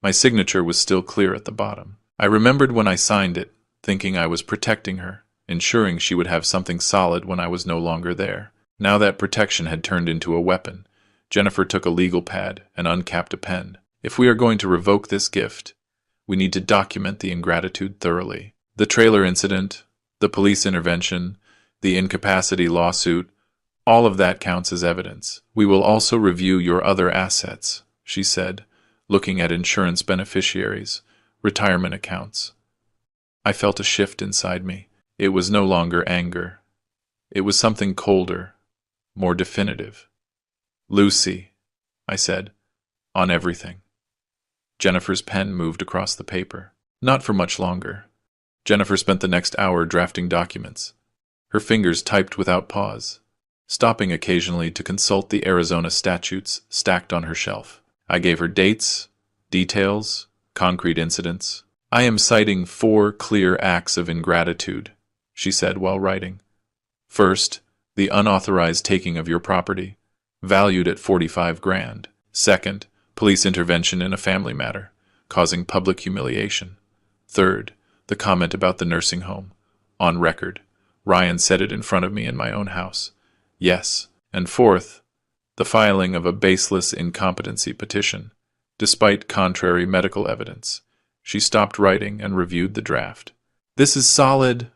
My signature was still clear at the bottom. I remembered when I signed it, thinking I was protecting her, ensuring she would have something solid when I was no longer there. Now that protection had turned into a weapon. Jennifer took a legal pad and uncapped a pen. If we are going to revoke this gift, we need to document the ingratitude thoroughly. The trailer incident, the police intervention, the incapacity lawsuit, all of that counts as evidence. We will also review your other assets, she said, looking at insurance beneficiaries, retirement accounts. I felt a shift inside me. It was no longer anger. It was something colder, more definitive. Lucy, I said, on everything. Jennifer's pen moved across the paper. Not for much longer. Jennifer spent the next hour drafting documents. Her fingers typed without pause, stopping occasionally to consult the Arizona statutes stacked on her shelf. I gave her dates, details, concrete incidents. I am citing 4 clear acts of ingratitude, she said while writing. First, the unauthorized taking of your property, valued at $45,000. Second, police intervention in a family matter, causing public humiliation. Third, the comment about the nursing home. On record. Ryan said it in front of me in my own house. Yes. And fourth, the filing of a baseless incompetency petition, despite contrary medical evidence. She stopped writing and reviewed the draft. This is solid,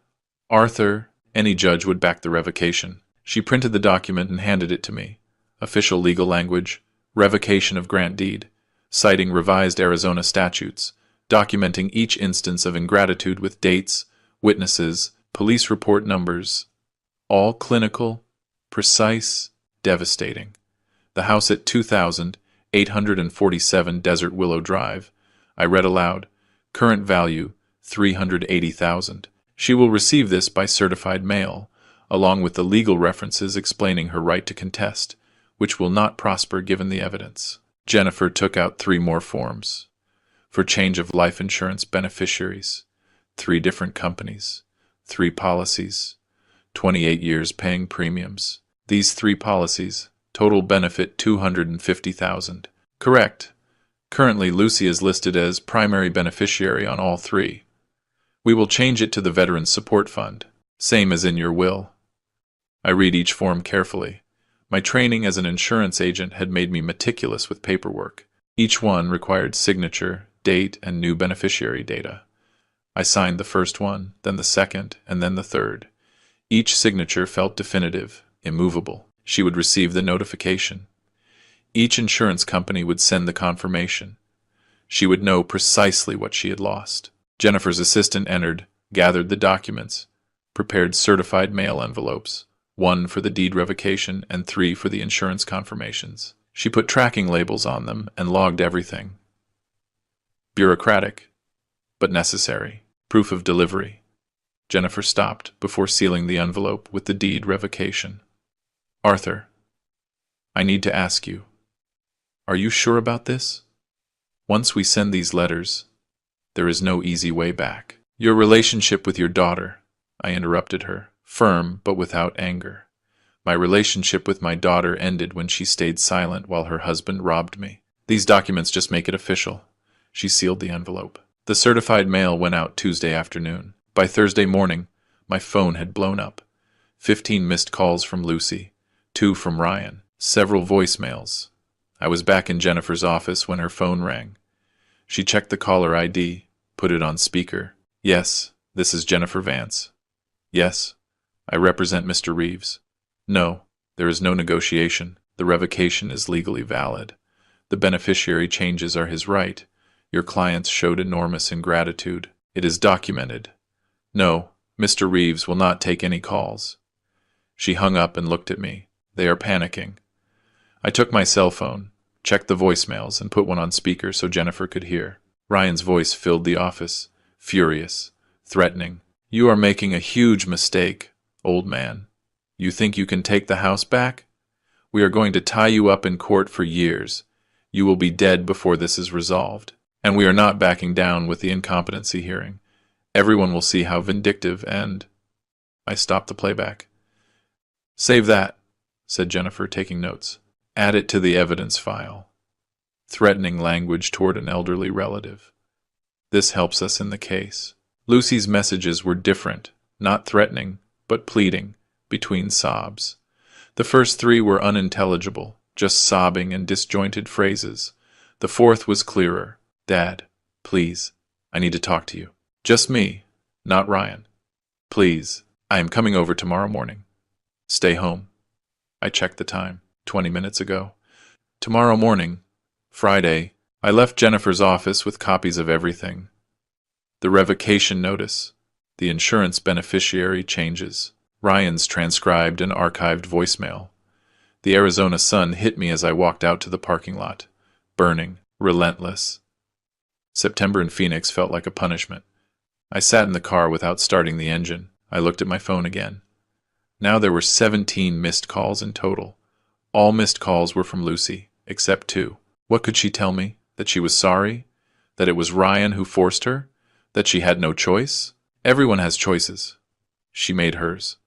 Arthur. Any judge would back the revocation. She printed the document and handed it to me. Official legal language, revocation of grant deed, citing revised Arizona statutes, documenting each instance of ingratitude with dates, witnesses, police report numbers, all clinical, precise, devastating. The house at 2,847 Desert Willow Drive. I read aloud, current value, $380,000. She will receive this by certified mail, along with the legal references explaining her right to contest, which will not prosper given the evidence. Jennifer took out 3 more forms. For change of life insurance beneficiaries, 3 different companies, 3 policies, 28 years paying premiums. These 3 policies, total benefit $250,000. Correct. Currently, Lucy is listed as primary beneficiary on all 3. We will change it to the Veterans Support Fund, same as in your will. I read each form carefully. My training as an insurance agent had made me meticulous with paperwork. Each one required signature, date, and new beneficiary data. I signed the first one, then the second, and then the third. Each signature felt definitive, immovable. She would receive the notification. Each insurance company would send the confirmation. She would know precisely what she had lost. Jennifer's assistant entered, gathered the documents, prepared certified mail envelopes, 1 for the deed revocation and 3 for the insurance confirmations. She put tracking labels on them and logged everything. Bureaucratic, but necessary. Proof of delivery. Jennifer stopped before sealing the envelope with the deed revocation. Arthur, I need to ask you, are you sure about this? Once we send these letters, there is no easy way back. Your relationship with your daughter, I interrupted her, firm but without anger. My relationship with my daughter ended when she stayed silent while her husband robbed me. These documents just make it official. She sealed the envelope. The certified mail went out Tuesday afternoon. By Thursday morning, my phone had blown up. 15 missed calls from Lucy, 2 from Ryan, several voicemails. I was back in Jennifer's office when her phone rang. She checked the caller ID, put it on speaker. Yes, this is Jennifer Vance. Yes, I represent Mr. Reeves. No, there is no negotiation. The revocation is legally valid. The beneficiary changes are his right. Your clients showed enormous ingratitude. It is documented. No, Mr. Reeves will not take any calls. She hung up and looked at me. They are panicking. I took my cell phone, checked the voicemails, and put one on speaker so Jennifer could hear. Ryan's voice filled the office, furious, threatening. You are making a huge mistake, old man. You think you can take the house back? We are going to tie you up in court for years. You will be dead before this is resolved. And we are not backing down with the incompetency hearing. Everyone will see how vindictive and... I stopped the playback. Save that, said Jennifer, taking notes. Add it to the evidence file. Threatening language toward an elderly relative. This helps us in the case. Lucy's messages were different, not threatening, but pleading, between sobs. The first 3 were unintelligible, just sobbing and disjointed phrases. The 4th was clearer. Dad, please, I need to talk to you. Just me, not Ryan. Please, I am coming over tomorrow morning. Stay home. I checked the time, 20 minutes ago. Tomorrow morning, Friday, I left Jennifer's office with copies of everything. The revocation notice, the insurance beneficiary changes, Ryan's transcribed and archived voicemail. The Arizona sun hit me as I walked out to the parking lot, burning, relentless. September in Phoenix felt like a punishment. I sat in the car without starting the engine. I looked at my phone again. Now there were 17 missed calls in total. All missed calls were from Lucy, except 2. What could she tell me? That she was sorry? That it was Ryan who forced her? That she had no choice? Everyone has choices. She made hers.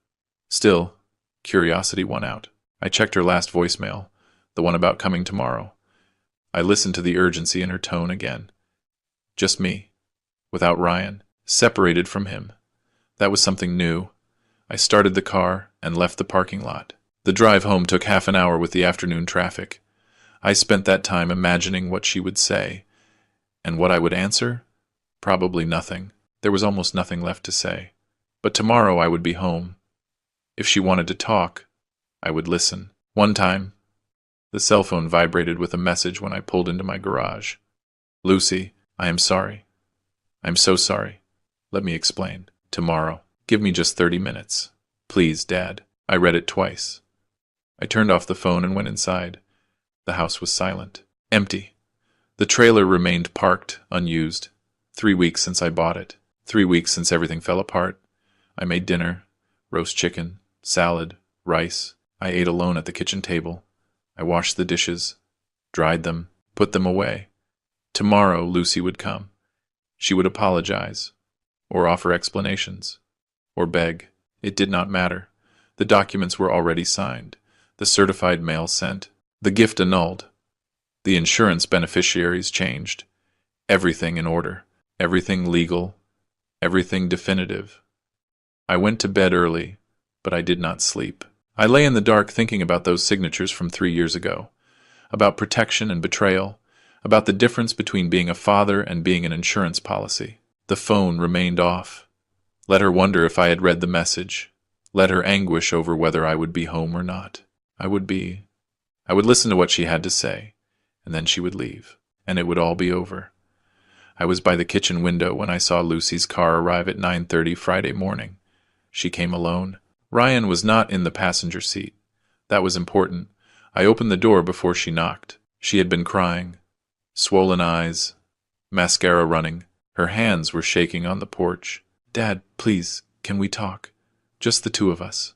Still, curiosity won out. I checked her last voicemail, the one about coming tomorrow. I listened to the urgency in her tone again. Just me, without Ryan, separated from him. That was something new. I started the car and left the parking lot. The drive home took half an hour with the afternoon traffic. I spent that time imagining what she would say. And what I would answer? Probably nothing. There was almost nothing left to say. But tomorrow I would be home. If she wanted to talk, I would listen. One time, the cell phone vibrated with a message when I pulled into my garage. Lucy, I am sorry. I'm so sorry. Let me explain. Tomorrow. Give me just 30 minutes. Please, Dad. I read it twice. I turned off the phone and went inside. The house was silent. Empty. The trailer remained parked, unused. 3 weeks since I bought it. 3 weeks since everything fell apart. I made dinner, roast chicken, salad, rice. I ate alone at the kitchen table. I washed the dishes, dried them, put them away. Tomorrow Lucy would come. She would apologize, or offer explanations, or beg. It did not matter. The documents were already signed, the certified mail sent, the gift annulled, the insurance beneficiaries changed. Everything in order, everything legal, everything definitive. I went to bed early, but I did not sleep. I lay in the dark thinking about those signatures from 3 years ago, about protection and betrayal, about the difference between being a father and being an insurance policy. The phone remained off. Let her wonder if I had read the message. Let her anguish over whether I would be home or not. I would listen to what she had to say, and then she would leave, and it would all be over. I was by the kitchen window when I saw Lucy's car arrive at 9:30 Friday morning. She came alone. Ryan was not in the passenger seat. That was important. I opened the door before she knocked. She had been crying. Swollen eyes, mascara running. Her hands were shaking on the porch. "Dad, please, can we talk? Just the two of us."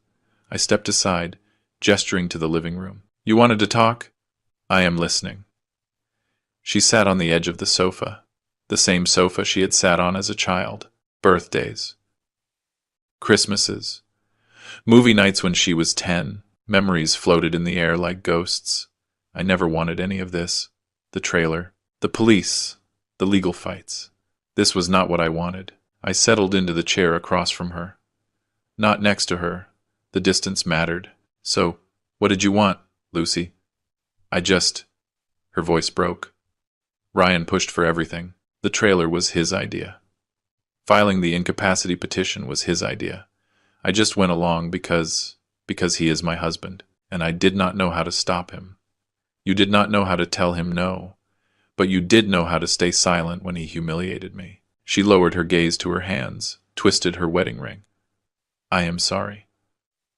I stepped aside, gesturing to the living room. "You wanted to talk? I am listening." She sat on the edge of the sofa, the same sofa she had sat on as a child. Birthdays, Christmases, movie nights when she was 10. Memories floated in the air like ghosts. I never wanted any of this. The trailer, the police, the legal fights. This was not what I wanted. I settled into the chair across from her. Not next to her. The distance mattered. "So, what did you want, Lucy?" Her voice broke. Ryan pushed for everything. The trailer was his idea. Filing the incapacity petition was his idea. I just went along because he is my husband, and I did not know how to stop him. You did not know how to tell him no, but you did know how to stay silent when he humiliated me. She lowered her gaze to her hands, twisted her wedding ring. "I am sorry."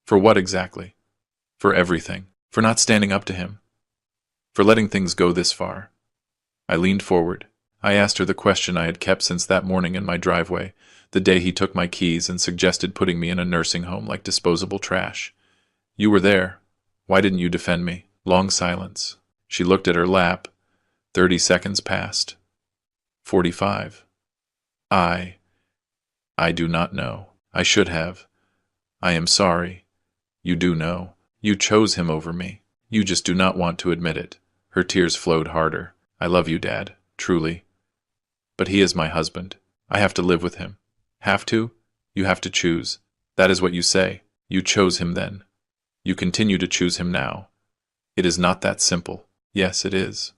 "For what exactly?" "For everything. For not standing up to him. For letting things go this far." I leaned forward. I asked her the question I had kept since that morning in my driveway, the day he took my keys and suggested putting me in a nursing home like disposable trash. "You were there. Why didn't you defend me?" Long silence. She looked at her lap. 30 seconds passed. 45. I do not know. I should have. I am sorry. You do know. You chose him over me. You just do not want to admit it. Her tears flowed harder. "I love you, Dad, truly. But he is my husband. I have to live with him." "Have to? You have to choose. That is what you say. You chose him then. You continue to choose him now. It is not that simple." "Yes, it is."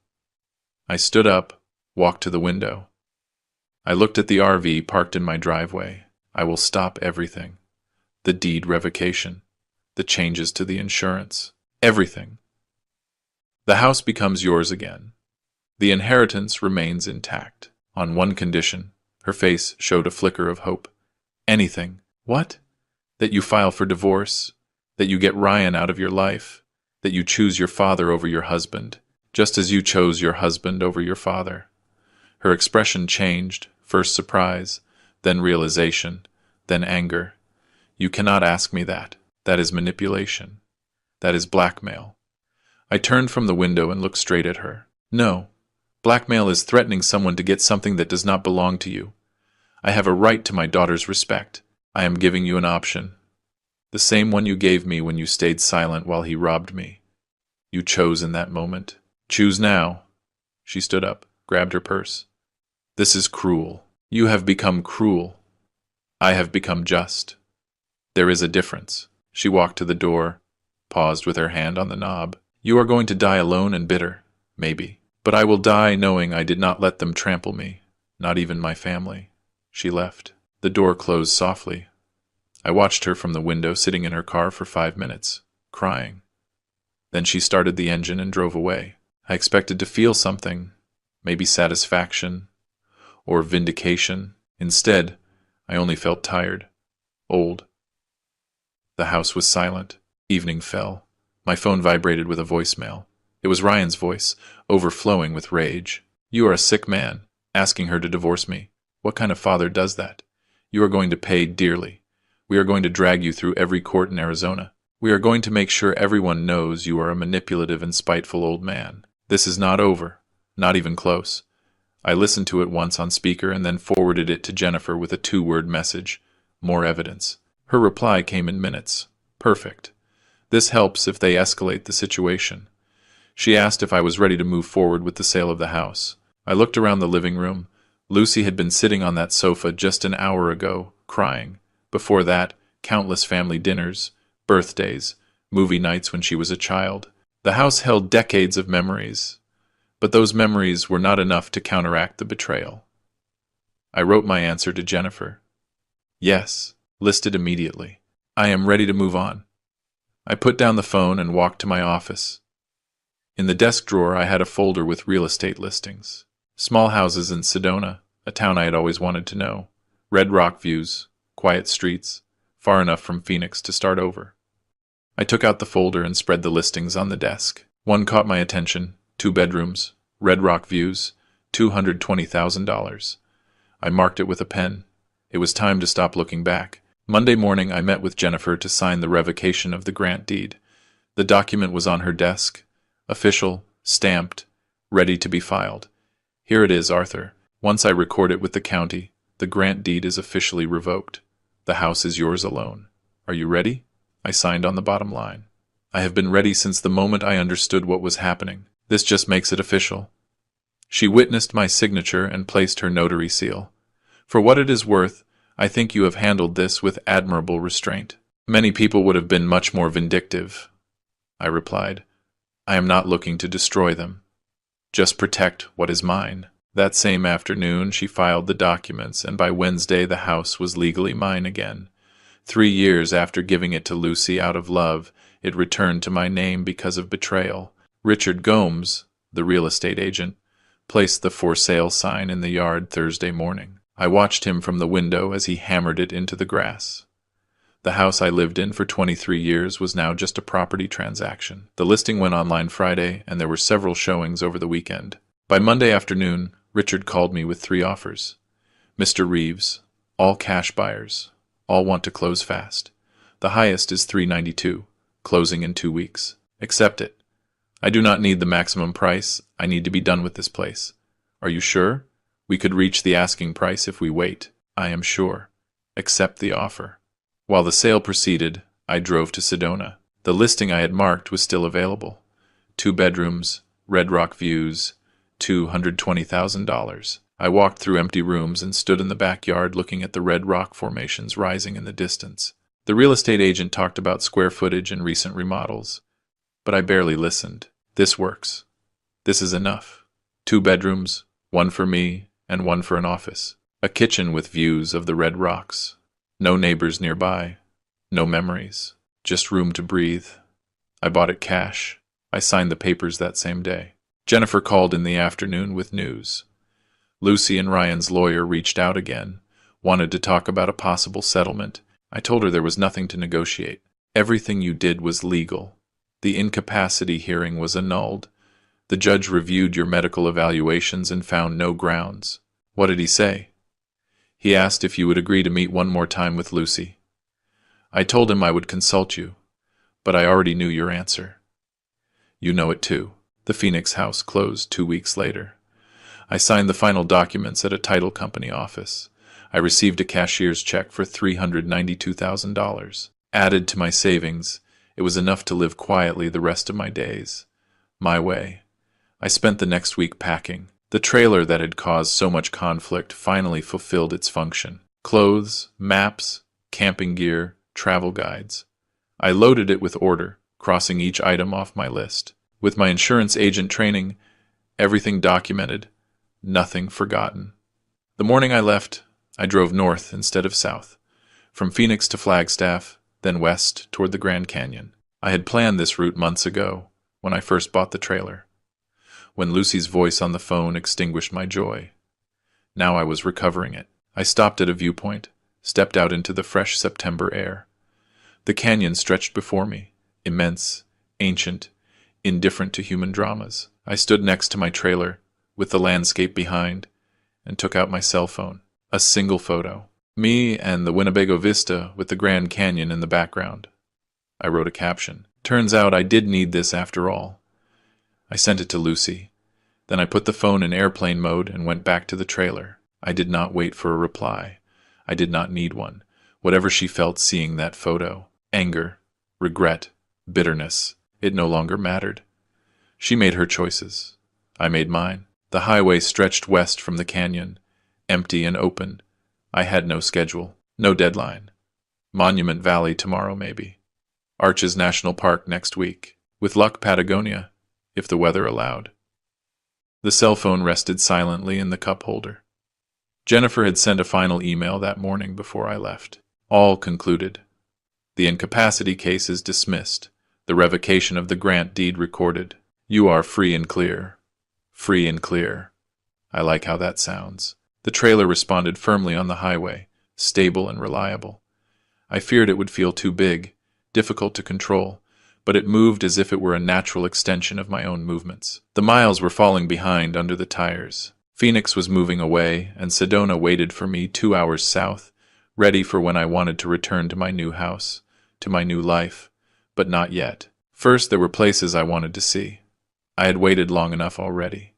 I stood up, walked to the window. I looked at the RV parked in my driveway. I will stop everything. The deed revocation. The changes to the insurance. Everything. The house becomes yours again. The inheritance remains intact. On one condition. Her face showed a flicker of hope. "Anything." "What?" "That you file for divorce. That you get Ryan out of your life. That you choose your father over your husband, just as you chose your husband over your father." Her expression changed, first surprise, then realization, then anger. "You cannot ask me that. That is manipulation. That is blackmail." I turned from the window and looked straight at her. "No. Blackmail is threatening someone to get something that does not belong to you. I have a right to my daughter's respect. I am giving you an option. The same one you gave me when you stayed silent while he robbed me. You chose in that moment. Choose now." She stood up, grabbed her purse. "This is cruel. You have become cruel. I have become just. There is a difference." She walked to the door, paused with her hand on the knob. "You are going to die alone and bitter, maybe. But I will die knowing I did not let them trample me, not even my family." She left. The door closed softly. I watched her from the window sitting in her car for 5 minutes, crying. Then she started the engine and drove away. I expected to feel something, maybe satisfaction, or vindication. Instead, I only felt tired, old. The house was silent. Evening fell. My phone vibrated with a voicemail. It was Ryan's voice, overflowing with rage. "You are a sick man, asking her to divorce me. What kind of father does that? You are going to pay dearly. We are going to drag you through every court in Arizona. We are going to make sure everyone knows you are a manipulative and spiteful old man. This is not over. Not even close. I listened to it once on speaker and then forwarded it to Jennifer with a 2-word message. More evidence. Her reply came in minutes. Perfect. This helps if they escalate the situation. She asked if I was ready to move forward with the sale of the house. I looked around the living room. Lucy had been sitting on that sofa just an hour ago, crying. Before that, countless family dinners, birthdays, movie nights when she was a child. The house held decades of memories, but those memories were not enough to counteract the betrayal. I wrote my answer to Jennifer. Yes, listed immediately. I am ready to move on. I put down the phone and walked to my office. In the desk drawer, I had a folder with real estate listings. Small houses in Sedona, a town I had always wanted to know. Red rock views, quiet streets, far enough from Phoenix to start over. I took out the folder and spread the listings on the desk. One caught my attention. 2 bedrooms, red rock views, $220,000. I marked it with a pen. It was time to stop looking back. Monday morning, I met with Jennifer to sign the revocation of the grant deed. The document was on her desk, official, stamped, ready to be filed. Here it is, Arthur. Once I record it with the county, the grant deed is officially revoked. The house is yours alone. Are you ready? I signed on the bottom line. I have been ready since the moment I understood what was happening. This just makes it official. She witnessed my signature and placed her notary seal. For what it is worth, I think you have handled this with admirable restraint. Many people would have been much more vindictive. I replied, I am not looking to destroy them. Just protect what is mine. That same afternoon, she filed the documents, and by Wednesday the house was legally mine again. 3 years after giving it to Lucy out of love, it returned to my name because of betrayal. Richard Gomes, the real estate agent, placed the for sale sign in the yard Thursday morning. I watched him from the window as he hammered it into the grass. The house I lived in for 23 years was now just a property transaction. The listing went online Friday, and there were several showings over the weekend. By Monday afternoon, Richard called me with 3 offers. Mr. Reeves, all cash buyers, all want to close fast. The highest is $392, closing in 2 weeks. Accept it. I do not need the maximum price. I need to be done with this place. Are you sure? We could reach the asking price if we wait. I am sure. Accept the offer. While the sale proceeded, I drove to Sedona. The listing I had marked was still available. 2 bedrooms, red rock views, $220,000. I walked through empty rooms and stood in the backyard looking at the red rock formations rising in the distance. The real estate agent talked about square footage and recent remodels, but I barely listened. This works. This is enough. 2 bedrooms, 1 for me and 1 for an office. A kitchen with views of the red rocks. No neighbors nearby. No memories. Just room to breathe. I bought it cash. I signed the papers that same day. Jennifer called in the afternoon with news. Lucy and Ryan's lawyer reached out again, wanted to talk about a possible settlement. I told her there was nothing to negotiate. Everything you did was legal. The incapacity hearing was annulled. The judge reviewed your medical evaluations and found no grounds. What did he say? He asked if you would agree to meet one more time with Lucy. I told him I would consult you, but I already knew your answer. You know it too. The Phoenix house closed 2 weeks later. I signed the final documents at a title company office. I received a cashier's check for $392,000. Added to my savings, it was enough to live quietly the rest of my days. My way. I spent the next week packing. The trailer that had caused so much conflict finally fulfilled its function. Clothes, maps, camping gear, travel guides. I loaded it with order, crossing each item off my list. With my insurance agent training, everything documented, nothing forgotten. The morning I left, I drove north instead of south, from Phoenix to Flagstaff, then west toward the Grand Canyon. I had planned this route months ago, when I first bought the trailer. When Lucy's voice on the phone extinguished my joy. Now I was recovering it. I stopped at a viewpoint, stepped out into the fresh September air. The canyon stretched before me, immense, ancient, indifferent to human dramas. I stood next to my trailer, with the landscape behind, and took out my cell phone. A single photo. Me and the Winnebago Vista with the Grand Canyon in the background. I wrote a caption. Turns out I did need this after all. I sent it to Lucy. Then I put the phone in airplane mode and went back to the trailer. I did not wait for a reply. I did not need one. Whatever she felt seeing that photo, anger, regret, bitterness, it no longer mattered. She made her choices. I made mine. The highway stretched west from the canyon, empty and open. I had no schedule, no deadline. Monument Valley tomorrow, maybe. Arches National Park next week. With luck, Patagonia, if the weather allowed. The cell phone rested silently in the cup holder. Jennifer had sent a final email that morning before I left. All concluded. The incapacity case is dismissed. The revocation of the grant deed recorded. You are free and clear. Free and clear. I like how that sounds. The trailer responded firmly on the highway, stable and reliable. I feared it would feel too big, difficult to control, but it moved as if it were a natural extension of my own movements. The miles were falling behind under the tires. Phoenix was moving away, and Sedona waited for me 2 hours south, ready for when I wanted to return to my new house, to my new life, but not yet. First, there were places I wanted to see. I had waited long enough already.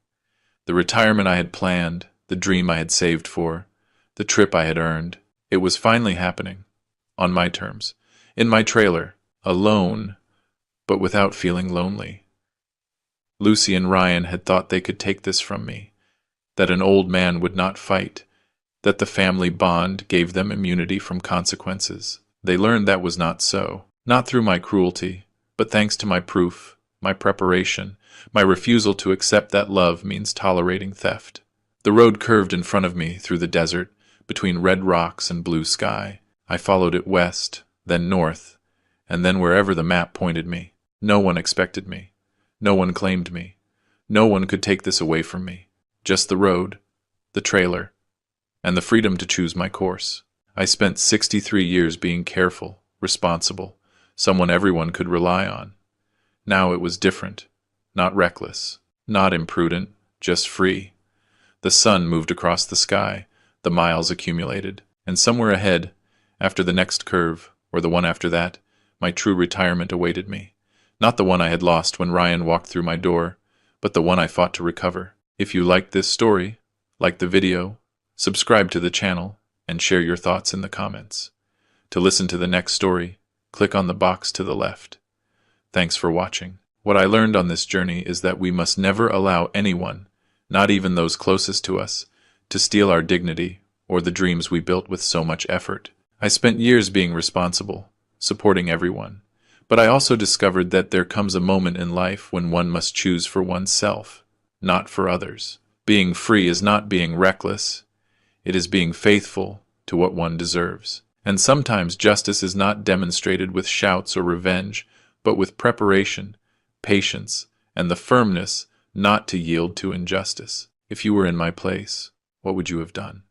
The retirement I had planned, the dream I had saved for, the trip I had earned, it was finally happening. On my terms. In my trailer. Alone, but without feeling lonely. Lucy and Ryan had thought they could take this from me, that an old man would not fight, that the family bond gave them immunity from consequences. They learned that was not so, not through my cruelty, but thanks to my proof, my preparation, my refusal to accept that love means tolerating theft. The road curved in front of me through the desert, between red rocks and blue sky. I followed it west, then north, and then wherever the map pointed me. No one expected me. No one claimed me. No one could take this away from me. Just the road, the trailer, and the freedom to choose my course. I spent 63 years being careful, responsible, someone everyone could rely on. Now it was different, not reckless, not imprudent, just free. The sun moved across the sky, the miles accumulated, and somewhere ahead, after the next curve, or the one after that, my true retirement awaited me. Not the one I had lost when Ryan walked through my door, but the one I fought to recover. If you liked this story, like the video, subscribe to the channel, and share your thoughts in the comments. To listen to the next story, click on the box to the left. Thanks for watching. What I learned on this journey is that we must never allow anyone, not even those closest to us, to steal our dignity or the dreams we built with so much effort. I spent years being responsible, supporting everyone, but I also discovered that there comes a moment in life when one must choose for oneself, not for others. Being free is not being reckless, it is being faithful to what one deserves. And sometimes justice is not demonstrated with shouts or revenge, but with preparation, patience, and the firmness not to yield to injustice. If you were in my place, what would you have done?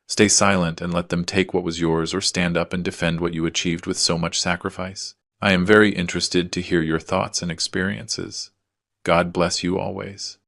Stay silent and let them take what was yours, or stand up and defend what you achieved with so much sacrifice? I am very interested to hear your thoughts and experiences. God bless you always.